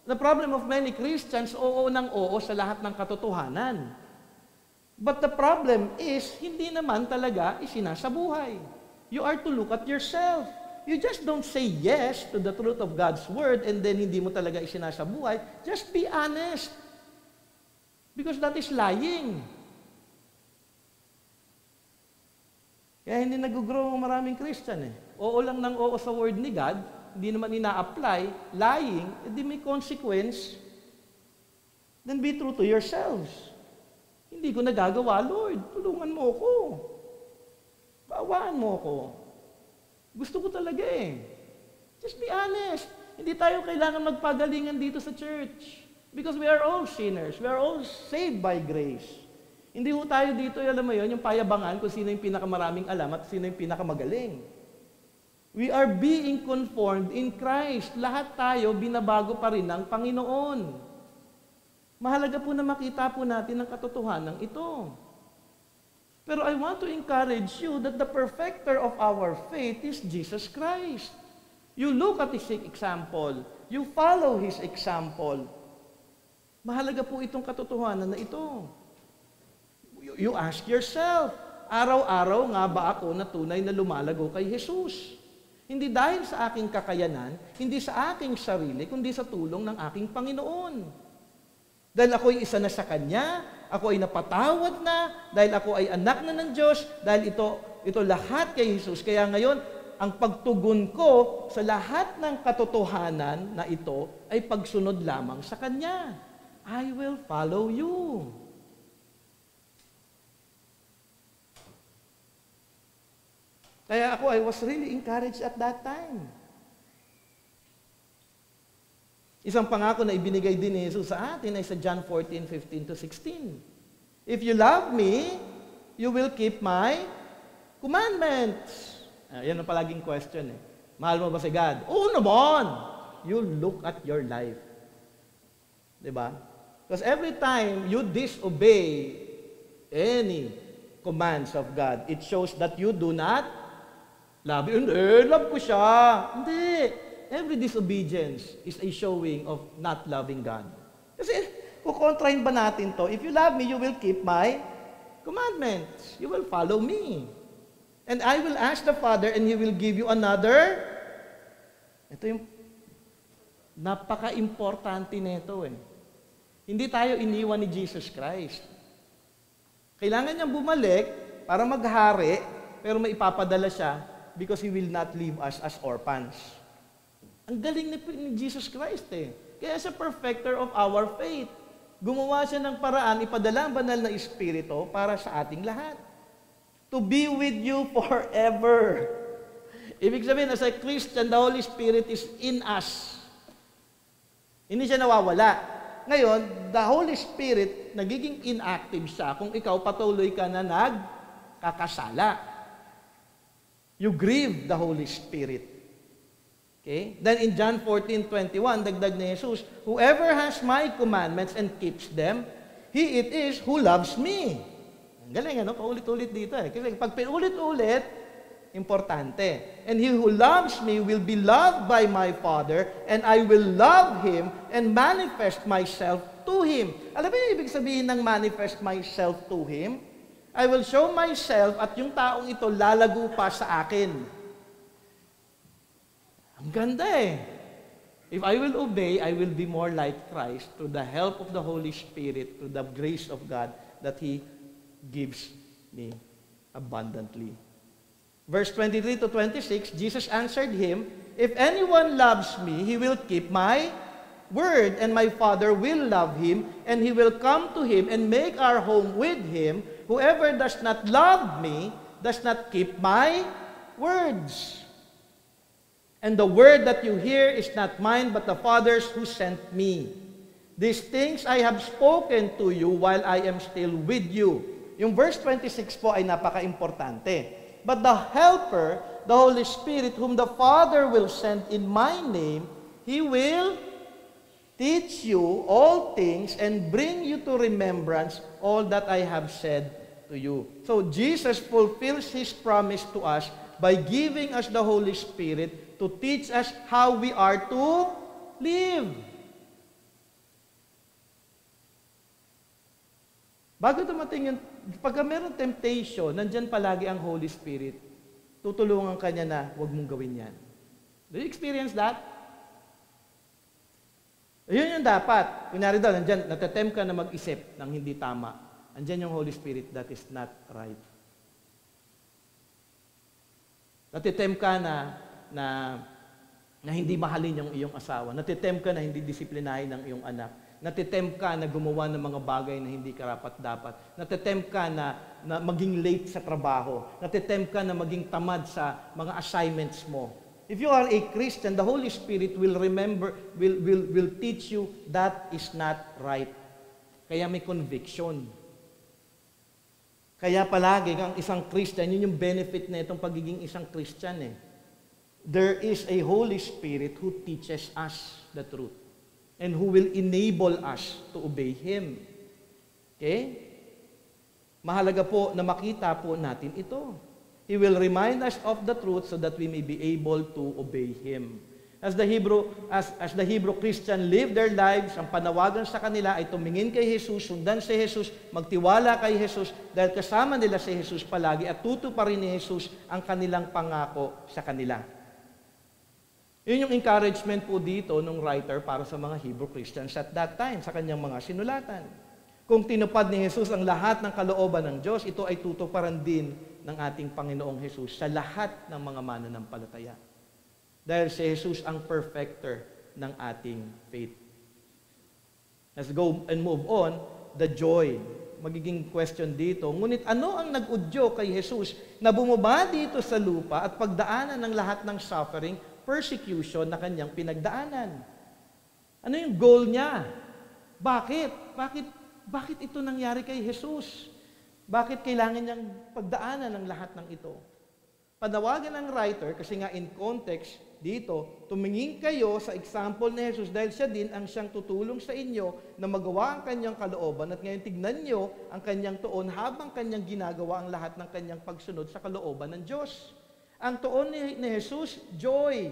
The problem of many Christians, oo ng oo sa lahat ng katotohanan. But the problem is, hindi naman talaga isinasabuhay. You are to look at yourself. You just don't say yes to the truth of God's Word and then hindi mo talaga isinasabuhay. Just be honest. Because that is lying. Kaya hindi nag-grow maraming Christian eh. Oo lang ng oo sa Word ni God, hindi naman ina-apply, lying, edi may consequence. Then be true to yourselves. Hindi ko nagagawa, Lord, tulungan mo ako. Baawaan mo ako. Gusto ko talaga eh. Just be honest. Hindi tayo kailangan magpagalingan dito sa church. Because we are all sinners. We are all saved by grace. Hindi ho tayo dito, alam mo yun, yung payabangan kung sino yung pinakamaraming alam at sino yung pinakamagaling. We are being conformed in Christ. Lahat tayo binabago pa rin ng Panginoon. Mahalaga po na makita po natin ang katotohanan ito. Pero I want to encourage you that the perfecter of our faith is Jesus Christ. You look at His example. You follow His example. Mahalaga po itong katotohanan na ito. You ask yourself, araw-araw nga ba ako na tunay na lumalago kay Jesus? Hindi dahil sa aking kakayanan, hindi sa aking sarili, kundi sa tulong ng aking Panginoon. Dahil ako ay isa na sa Kanya, ako ay napatawad na, dahil ako ay anak na ng Diyos, dahil ito lahat kay Jesus. Kaya ngayon, ang pagtugon ko sa lahat ng katotohanan na ito ay pagsunod lamang sa Kanya. I will follow you. Kaya ako, I was really encouraged at that time. Isang pangako na ibinigay din ni Jesus sa atin ay sa John 14:15-16. If you love me, you will keep my commandments. Yan ang palaging question eh. Mahal mo ba si God? Oo naman! You look at your life. Diba? Because every time you disobey any commands of God, it shows that you do not love Him. Love ko siya. Hindi. Every disobedience is a showing of not loving God. Kasi, kukontrahin ba natin to? If you love me, you will keep my commandments. You will follow me. And I will ask the Father and He will give you another. Ito yung napaka-importante nito eh. Hindi tayo iniwan ni Jesus Christ. Kailangan niyang bumalik para maghari, pero may ipapadala siya because He will not leave us as orphans. Ang galing ni Jesus Christ eh. Kaya siya perfecter of our faith. Gumawa siya ng paraan, ipadala ang banal na Espiritu para sa ating lahat. To be with you forever. Ibig sabihin, as a Christian, the Holy Spirit is in us. Hindi siya nawawala. Ngayon, the Holy Spirit, nagiging inactive siya kung ikaw patuloy ka na nagkakasala. You grieve the Holy Spirit. Okay? Then in John 14:21, dagdag ni Jesus, whoever has my commandments and keeps them, he it is who loves me. Ang galing, ano? Paulit-ulit dito eh. Kasi pag pinulit-ulit, importante. And he who loves me will be loved by my Father, and I will love him and manifest myself to him. Alam mo yung ibig sabihin ng manifest myself to him? I will show myself at yung taong ito lalago pa sa akin. Ang ganda eh. If I will obey, I will be more like Christ through the help of the Holy Spirit, through the grace of God that He gives me abundantly. Verse 23-26, Jesus answered him, if anyone loves me, he will keep my word, and my Father will love him, and he will come to him and make our home with him. Whoever does not love me does not keep my words. And the word that you hear is not mine, but the Father's who sent me. These things I have spoken to you while I am still with you. Yung verse 26 po ay napaka-importante. But the Helper, the Holy Spirit, whom the Father will send in my name, He will teach you all things and bring you to remembrance all that I have said to you. So Jesus fulfills His promise to us by giving us the Holy Spirit to teach us how we are to live. Bago dumating yung, pagka meron temptation, nandyan palagi ang Holy Spirit. Tutulungan ka niya na, huwag mong gawin yan. Do you experience that? Yun yung dapat. Kunyari daw, nandyan, natatempt ka na mag-isip ng hindi tama. Andyan yung Holy Spirit, that is not right. Natitempt ka na hindi mahalin yung iyong asawa. Natitempt ka na hindi disiplinahin ng iyong anak. Natitempt ka na gumawa ng mga bagay na hindi karapat-dapat. Natitempt ka na maging late sa trabaho. Natitempt ka na maging tamad sa mga assignments mo. If you are a Christian, the Holy Spirit will teach you that is not right. Kaya may conviction. Kaya palagi kang isang Christian, yun yung benefit na itong pagiging isang Christian eh. There is a Holy Spirit who teaches us the truth and who will enable us to obey Him. Okay? Mahalaga po na makita po natin ito. He will remind us of the truth so that we may be able to obey Him. As the Hebrew Christian live their lives, ang panawagan sa kanila ay tumingin kay Jesus, sundan si Jesus, magtiwala kay Jesus, dahil kasama nila si Jesus palagi at tutuparin ni Jesus ang kanilang pangako sa kanila. Yun yung encouragement po dito ng writer para sa mga Hebrew Christians at that time, sa kanyang mga sinulatan. Kung tinupad ni Jesus ang lahat ng kalooban ng Diyos, ito ay tutuparan din ng ating Panginoong Jesus sa lahat ng mga mananampalataya. Dahil si Jesus ang perfecter ng ating faith. Let's go and move on, the joy. Magiging question dito, ngunit ano ang nag-udyo kay Jesus na bumaba dito sa lupa at pagdaanan ng lahat ng suffering, persecution na kanyang pinagdaanan? Ano yung goal niya? Bakit ito nangyari kay Jesus? Bakit kailangan niyang pagdaanan ng lahat ng ito? Panawagan ng writer, kasi nga in context dito, tumingin kayo sa example ni Jesus dahil siya din ang siyang tutulong sa inyo na magawa ang kanyang kalooban at ngayon tignan niyo ang kanyang tuon habang kanyang ginagawa ang lahat ng kanyang pagsunod sa kalooban ng Diyos. Ang tuon ni Jesus, joy.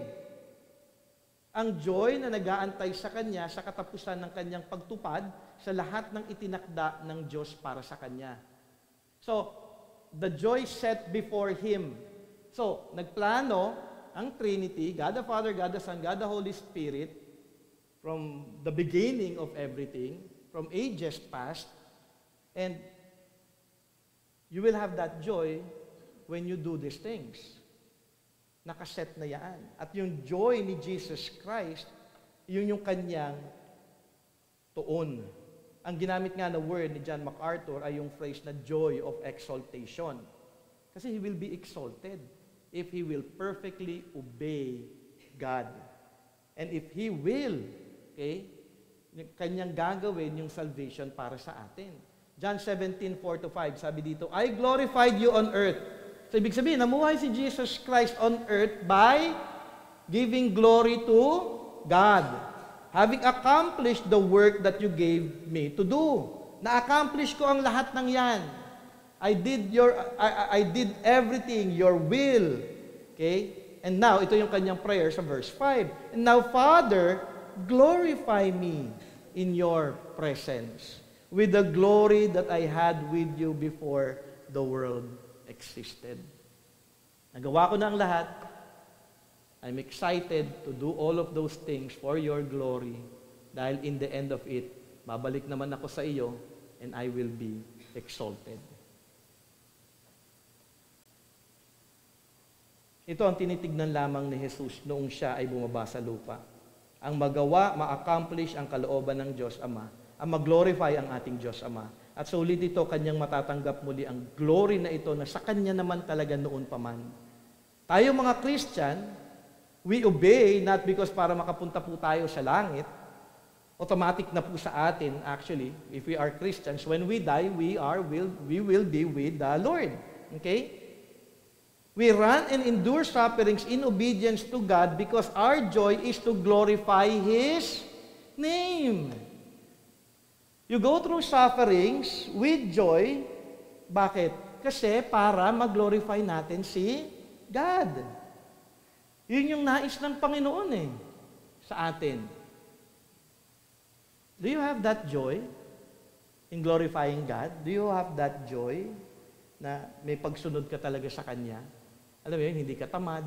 Ang joy na nag-aantay sa kanya sa katapusan ng kanyang pagtupad sa lahat ng itinakda ng Diyos para sa kanya. So, the joy set before Him. So, nagplano ang Trinity, God the Father, God the Son, God the Holy Spirit, from the beginning of everything, from ages past, and you will have that joy when you do these things. Nakaset na yan. At yung joy ni Jesus Christ, yun yung kanyang tuon. Ang ginamit nga na word ni John MacArthur ay yung phrase na joy of exaltation. Kasi He will be exalted if He will perfectly obey God. And if He will, okay, kanyang gagawin yung salvation para sa atin. John 17:4-5, sabi dito, I glorified you on earth. So, ibig sabihin, namuhay si Jesus Christ on earth by giving glory to God. Having accomplished the work that you gave me to do. Na-accomplish ko ang lahat ng yan. I did everything, your will. Okay? And now, ito yung kanyang prayer sa verse 5. And now, Father, glorify me in your presence with the glory that I had with you before the world existed. Nagawa ko na ang lahat. I'm excited to do all of those things for your glory dahil in the end of it, babalik naman ako sa iyo and I will be exalted. Ito ang tinitignan lamang ni Jesus noong siya ay bumaba sa lupa. Ang magawa, ma-accomplish ang kalooban ng Diyos Ama, ang mag-glorify ang ating Diyos Ama. At sa ulit ito, kanyang matatanggap muli ang glory na ito na sa kanya naman talaga noon pa man. Tayo mga Christian, we obey not because para makapunta po tayo sa langit. Automatic na po sa atin, actually, if we are Christians, when we die, we will be with the Lord. Okay? We run and endure sufferings in obedience to God because our joy is to glorify His name. You go through sufferings with joy. Bakit? Kasi para mag-glorify natin si God. Yun yung nais ng Panginoon sa atin. Do you have that joy in glorifying God? Do you have that joy na may pagsunod ka talaga sa Kanya? Alam mo yun, hindi ka tamad,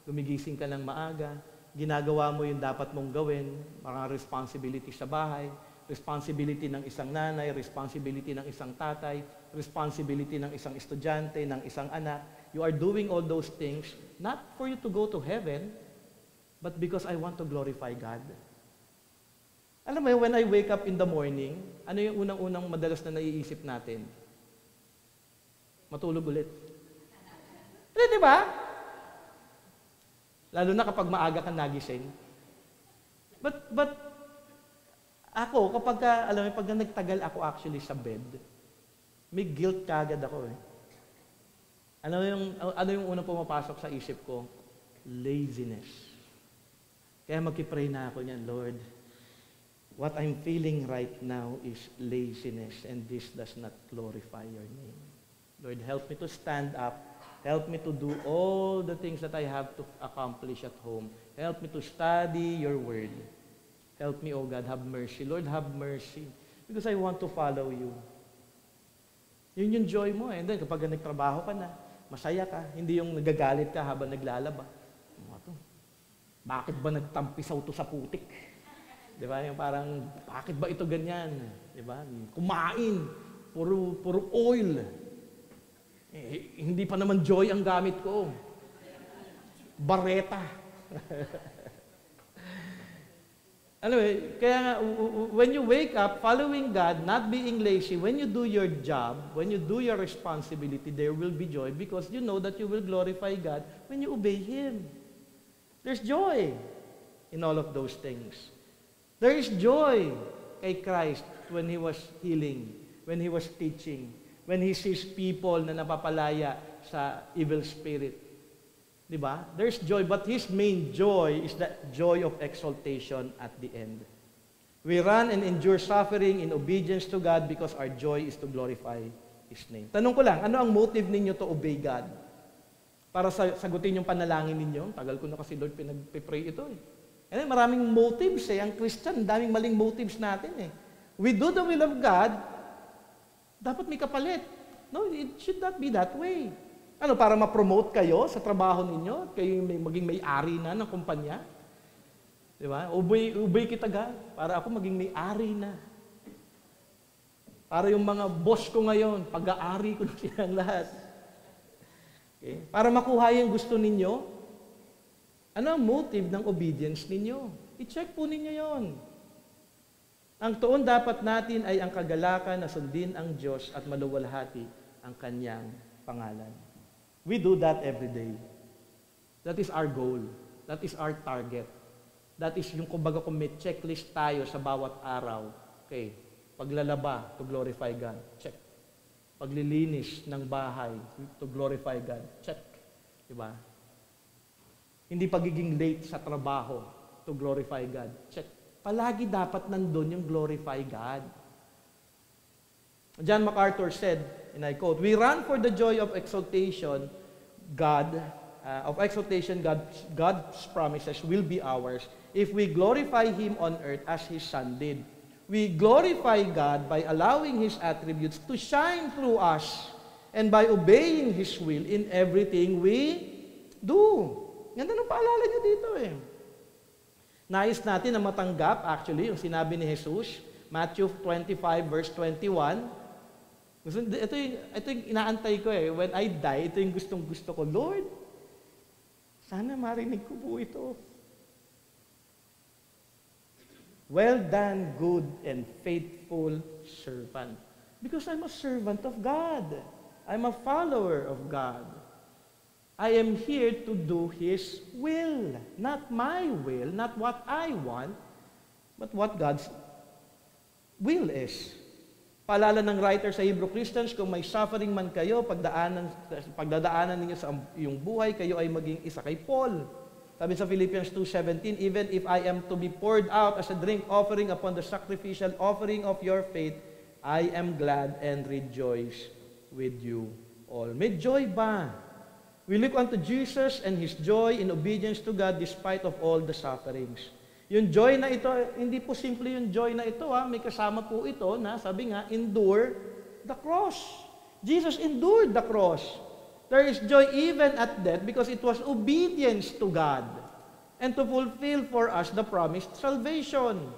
gumigising ka ng maaga, ginagawa mo yung dapat mong gawin, mga responsibility sa bahay, responsibility ng isang nanay, responsibility ng isang tatay, responsibility ng isang estudyante, ng isang anak. You are doing all those things not for you to go to heaven, but because I want to glorify God. Alam mo, when I wake up in the morning, ano yung unang-unang madalas na naiisip natin? Matulog ulit. Di ba? Lalo na kapag maaga kang nagising. But ako, alam mo, pag nagtagal ako actually sa bed, may guilt kagad ako Ano yung unang pumapasok sa isip ko? Laziness. Kaya magkipray na ako niyan, Lord, what I'm feeling right now is laziness, and this does not glorify your name. Lord, help me to stand up. Help me to do all the things that I have to accomplish at home. Help me to study your word. Help me, oh God, have mercy. Lord, have mercy. Because I want to follow you. Yun yung joy mo And then, kapag nagtrabaho ka na, masaya ka. Hindi yung nagagalit ka habang naglalaba. Bakit ba nagtampisaw to sa putik? Di ba? Yung parang, bakit ba ito ganyan? Di ba? Kumain. Puro oil. Hindi pa naman joy ang gamit ko. Bareta. Anyway, kaya nga, when you wake up, following God, not being lazy, when you do your job, when you do your responsibility, there will be joy because you know that you will glorify God when you obey Him. There's joy in all of those things. There is joy kay Christ when He was healing, when He was teaching, when He sees people na napapalaya sa evil spirit. Diba? There's joy, but His main joy is that joy of exaltation at the end. We run and endure suffering in obedience to God because our joy is to glorify His name. Tanong ko lang, ano ang motive ninyo to obey God? Para sagutin yung panalangin ninyo? Tagal ko na kasi Lord pinag-pray ito And maraming motives Ang Christian, daming maling motives natin We do the will of God, dapat may kapalit. No, it should not be that way. Ano, para ma-promote kayo sa trabaho ninyo? Kayo maging may-ari na ng kumpanya? Di ba? Ubay kita God, para ako maging may-ari na. Para yung mga boss ko ngayon, pag-aari ko na silang lahat. Okay? Para makuha yung gusto ninyo, ano ang motive ng obedience ninyo? I-check po ninyo yon. Ang tuon dapat natin ay ang kagalakan na sundin ang Diyos at maluwalhati ang Kanyang pangalan. We do that every day. That is our goal. That is our target. That is yung kumbaga kung may checklist tayo sa bawat araw. Okay, paglalaba to glorify God. Check. Paglilinis ng bahay to glorify God. Check. Diba? Hindi pagiging late sa trabaho to glorify God. Check. Palagi dapat nandun yung glorify God. John MacArthur said, and I quote, "We run for the joy of exaltation, God's promises will be ours if we glorify Him on earth as His Son did. We glorify God by allowing His attributes to shine through us and by obeying His will in everything we do." Ganda ng paalala niya dito Nais natin na matanggap, actually, yung sinabi ni Jesus, Matthew 25 verse 21, ito yung inaantay ko When I die, ito yung gustong-gusto ko. Lord, sana marinig ko po ito. Well done, good and faithful servant. Because I'm a servant of God. I'm a follower of God. I am here to do His will. Not my will, not what I want, but what God's will is. Paalala ng writer sa Hebrew Christians, kung may suffering man kayo, pagdadaanan ninyo sa iyong buhay, kayo ay maging isa kay Paul. Sabi sa Philippians 2:17, even if I am to be poured out as a drink offering upon the sacrificial offering of your faith, I am glad and rejoice with you all. May joy ba? We look unto Jesus and His joy in obedience to God despite of all the sufferings. Yung joy na ito, hindi po simple yung joy na ito. May kasama po ito na sabi nga, endure the cross. Jesus endured the cross. There is joy even at death because it was obedience to God and to fulfill for us the promised salvation.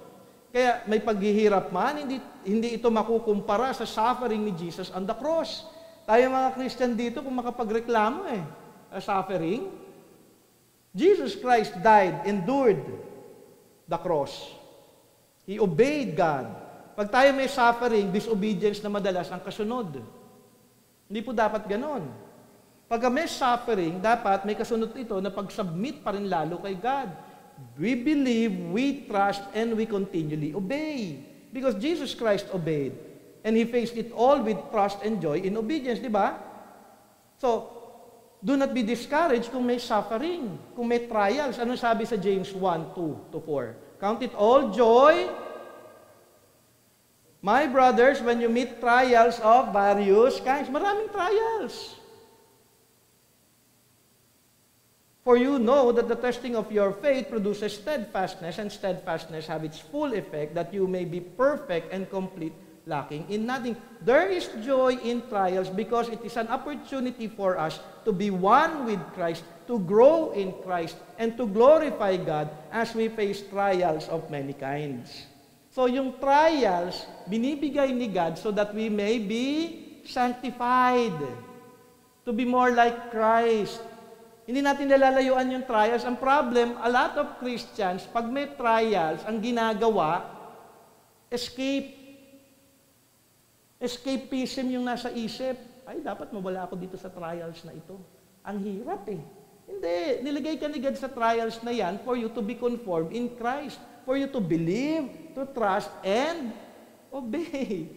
Kaya may paghihirap man, hindi ito makukumpara sa suffering ni Jesus on the cross. Tayo mga Christian dito, kung makapagreklamo suffering, Jesus Christ died, endured the cross. He obeyed God. Pag tayo may suffering, disobedience na madalas ang kasunod. Hindi po dapat ganon. Pag may suffering, dapat may kasunod ito na pag-submit pa rin lalo kay God. We believe, we trust, and we continually obey. Because Jesus Christ obeyed. And He faced it all with trust and joy in obedience, di ba? So, do not be discouraged kung may suffering, kung may trials. Ano sabi sa James 1:2-4? Count it all joy, my brothers, when you meet trials of various kinds. Maraming trials. For you know that the testing of your faith produces steadfastness, and steadfastness have its full effect, that you may be perfect and complete, lacking in nothing. There is joy in trials because it is an opportunity for us to be one with Christ, to grow in Christ, and to glorify God as we face trials of many kinds. So yung trials, binibigay ni God so that we may be sanctified, to be more like Christ. Hindi natin nalalayuan yung trials. Ang problem, a lot of Christians, pag may trials, ang ginagawa, escape. Escapism yung nasa isip. Ay, dapat mawala ako dito sa trials na ito. Ang hirap Hindi. Nilagay ka ni God sa trials na yan for you to be conformed in Christ. For you to believe, to trust, and obey.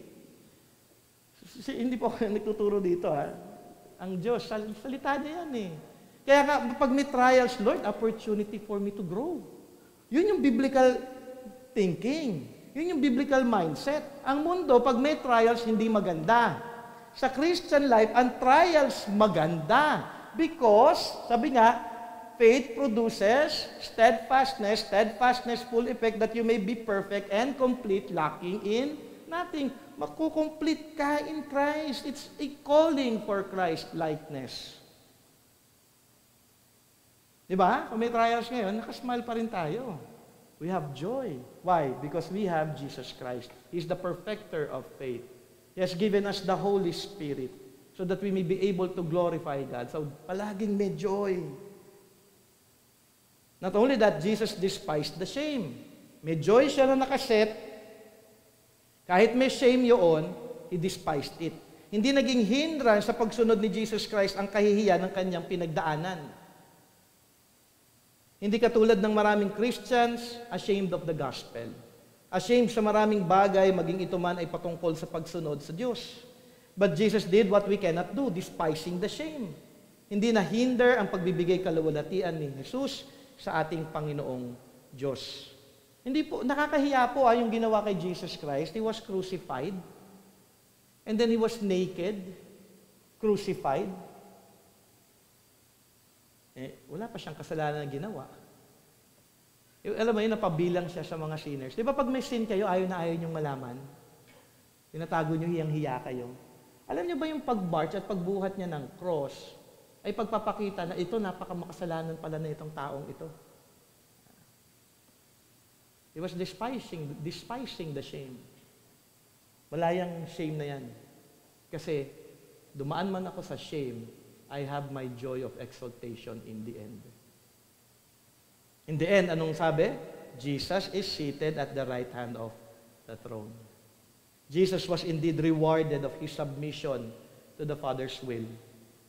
Hindi po ako nagtuturo dito. Ang Diyos, salita niya yan Kaya nga, pag may trials, Lord, opportunity for me to grow. Yun yung biblical thinking. Yun yung biblical mindset. Ang mundo, pag may trials, hindi maganda. Sa Christian life, ang trials maganda. Because, sabi nga, faith produces steadfastness, steadfastness full effect that you may be perfect and complete, lacking in nothing. Makukomplete ka in Christ. It's a calling for Christ-likeness. Diba? Kung may trials ngayon, nakasmile pa rin tayo. We have joy. Why? Because we have Jesus Christ. He's the perfecter of faith. He has given us the Holy Spirit so that we may be able to glorify God. So, palaging may joy. Not only that, Jesus despised the shame. May joy siya na nakaset. Kahit may shame yun, He despised it. Hindi naging hindrance sa pagsunod ni Jesus Christ ang kahihiyan ng kanyang pinagdaanan. Hindi katulad ng maraming Christians, ashamed of the gospel. Ashamed sa maraming bagay, maging ito man ay patungkol sa pagsunod sa Diyos. But Jesus did what we cannot do, despising the shame. Hindi na hinder ang pagbibigay kaluwalhatian ni Jesus sa ating Panginoong Diyos. Hindi po, nakakahiya po yung ginawa kay Jesus Christ. He was crucified. And then He was naked, crucified. Wala pa siyang kasalanan na ginawa. Alam mo yun, napabilang siya sa mga sinners. Di ba pag may sin kayo, ayaw na ayaw niyong malaman? Tinatago niyo, hiyang-hiya kayo. Alam niyo ba yung pag-march at pagbuhat niya ng cross, ay pagpapakita na ito, napakamakasalanan pala na itong taong ito. He was despising the shame. Wala yung shame na yan. Kasi, dumaan man ako sa shame, I have my joy of exaltation in the end. In the end, anong sabi? Jesus is seated at the right hand of the throne. Jesus was indeed rewarded of His submission to the Father's will.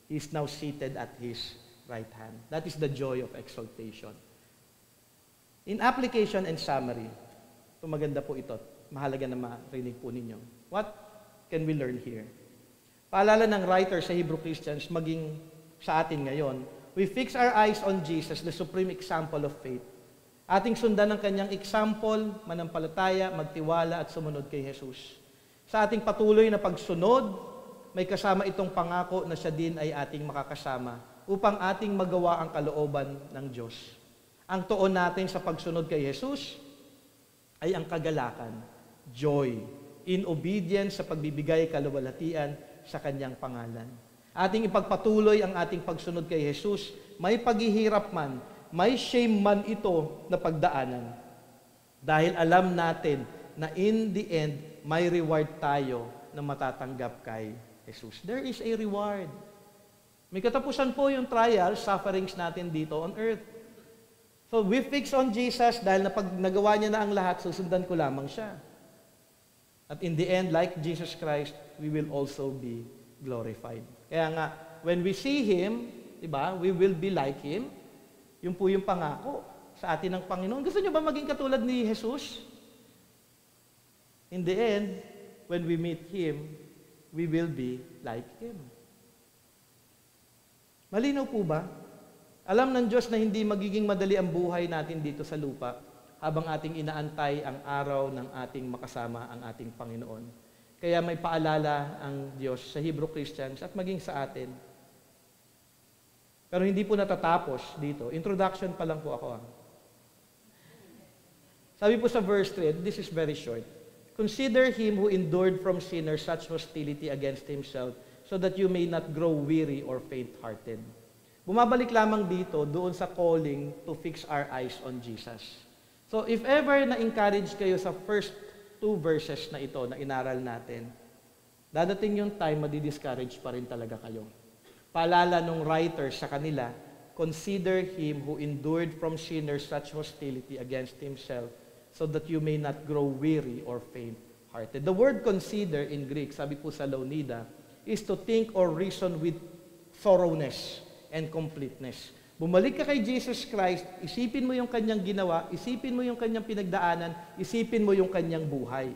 He is now seated at His right hand. That is the joy of exaltation. In application and summary, ito maganda po ito. Mahalaga na marinig po ninyo. What can we learn here? Paalala ng writer sa Hebrew Christians, maging sa atin ngayon, we fix our eyes on Jesus, the supreme example of faith. Ating sundan ang kanyang example, manampalataya, magtiwala at sumunod kay Jesus. Sa ating patuloy na pagsunod, may kasama itong pangako na siya din ay ating makakasama upang ating magawa ang kalooban ng Diyos. Ang tuon natin sa pagsunod kay Jesus ay ang kagalakan, joy, in obedience sa pagbibigay kaluwalhatian sa kanyang pangalan. Ating ipagpatuloy ang ating pagsunod kay Jesus, may paghihirap man, may shame man ito na pagdaanan. Dahil alam natin na in the end, may reward tayo na matatanggap kay Jesus. There is a reward. May katapusan po yung trials, sufferings natin dito on earth. So we fix on Jesus dahil na pag nagawa niya na ang lahat, susundan ko lamang siya. At in the end, like Jesus Christ, we will also be glorified. Kaya nga, when we see Him, diba, we will be like Him. Yun po yung pangako sa atin ng Panginoon. Gusto niyo ba maging katulad ni Jesus? In the end, when we meet Him, we will be like Him. Malinaw po ba? Alam ng Diyos na hindi magiging madali ang buhay natin dito sa lupa habang ating inaantay ang araw ng ating makasama ang ating Panginoon. Kaya may paalala ang Diyos sa Hebrew Christians at maging sa atin. Pero hindi po natatapos dito. Introduction pa lang po ako. Sabi po sa verse 3, this is very short. Consider Him who endured from sinners such hostility against Himself, so that you may not grow weary or faint-hearted. Bumabalik lamang dito doon sa calling to fix our eyes on Jesus. So if ever na-encourage kayo sa first 2 verses na ito na inaral natin, dadating yung time madi-discourage pa rin talaga kayo. Paalala nung writer sa kanila, consider Him who endured from sinners such hostility against Himself, so that you may not grow weary or faint-hearted. The word consider in Greek, sabi po sa Laonida, is to think or reason with thoroughness and completeness. Bumalik ka kay Jesus Christ, isipin mo yung kanyang ginawa, isipin mo yung kanyang pinagdaanan, isipin mo yung kanyang buhay.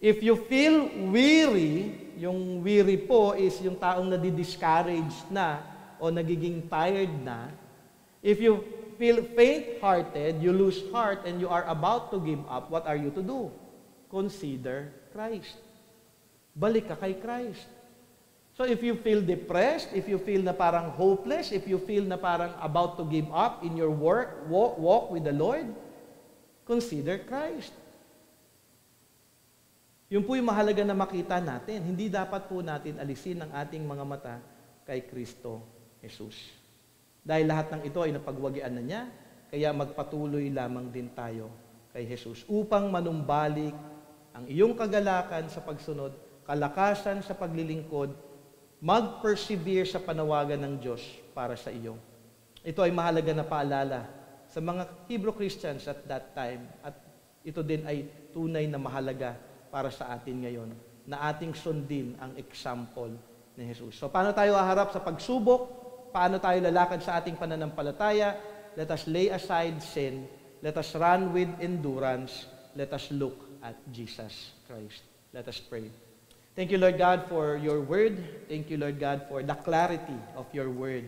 If you feel weary, yung weary po is yung taong nadi-discouraged na o nagiging tired na. If you feel faint-hearted, you lose heart, and you are about to give up, what are you to do? Consider Christ. Balik ka kay Christ. So if you feel depressed, if you feel na parang hopeless, if you feel na parang about to give up in your walk with the Lord, consider Christ. Yun po yung mahalaga na makita natin. Hindi dapat po natin alisin ang ating mga mata kay Kristo Jesus. Dahil lahat ng ito ay napagwagian na niya, kaya magpatuloy lamang din tayo kay Jesus upang manumbalik ang iyong kagalakan sa pagsunod, kalakasan sa paglilingkod, mag-persevere sa panawagan ng Diyos para sa iyo. Ito ay mahalaga na paalala sa mga Hebrew Christians at that time, at ito din ay tunay na mahalaga para sa atin ngayon, na ating sundin ang example ni Jesus. So paano tayo haharap sa pagsubok? Paano tayo lalakad sa ating pananampalataya? Let us lay aside sin. Let us run with endurance. Let us look at Jesus Christ. Let us pray. Thank you, Lord God, for your word. Thank you, Lord God, for the clarity of your word.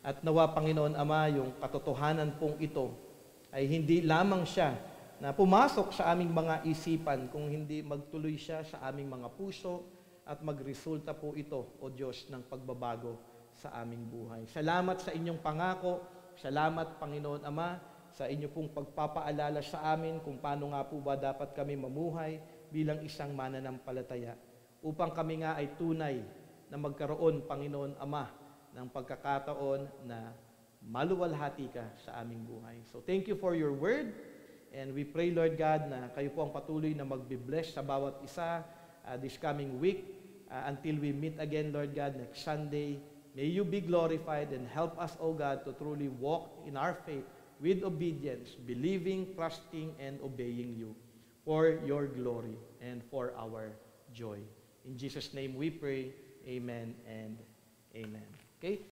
At nawa, Panginoon Ama, yung katotohanan pong ito ay hindi lamang siya na pumasok sa aming mga isipan, kung hindi magtuloy siya sa aming mga puso at magresulta po ito, O Diyos, ng pagbabago sa aming buhay. Salamat sa inyong pangako. Salamat, Panginoon Ama, sa inyo pong pagpapaalala sa amin kung paano nga po ba dapat kami mamuhay bilang isang mananampalataya, upang kami nga ay tunay na magkaroon, Panginoon Ama, ng pagkakataon na maluwalhati ka sa aming buhay. So thank you for your word, and we pray, Lord God, na kayo po ang patuloy na magbe-bless sa bawat isa this coming week until we meet again, Lord God, next Sunday. May you be glorified and help us, O God, to truly walk in our faith with obedience, believing, trusting, and obeying you for your glory and for our joy. In Jesus' name we pray, amen and amen. Okay?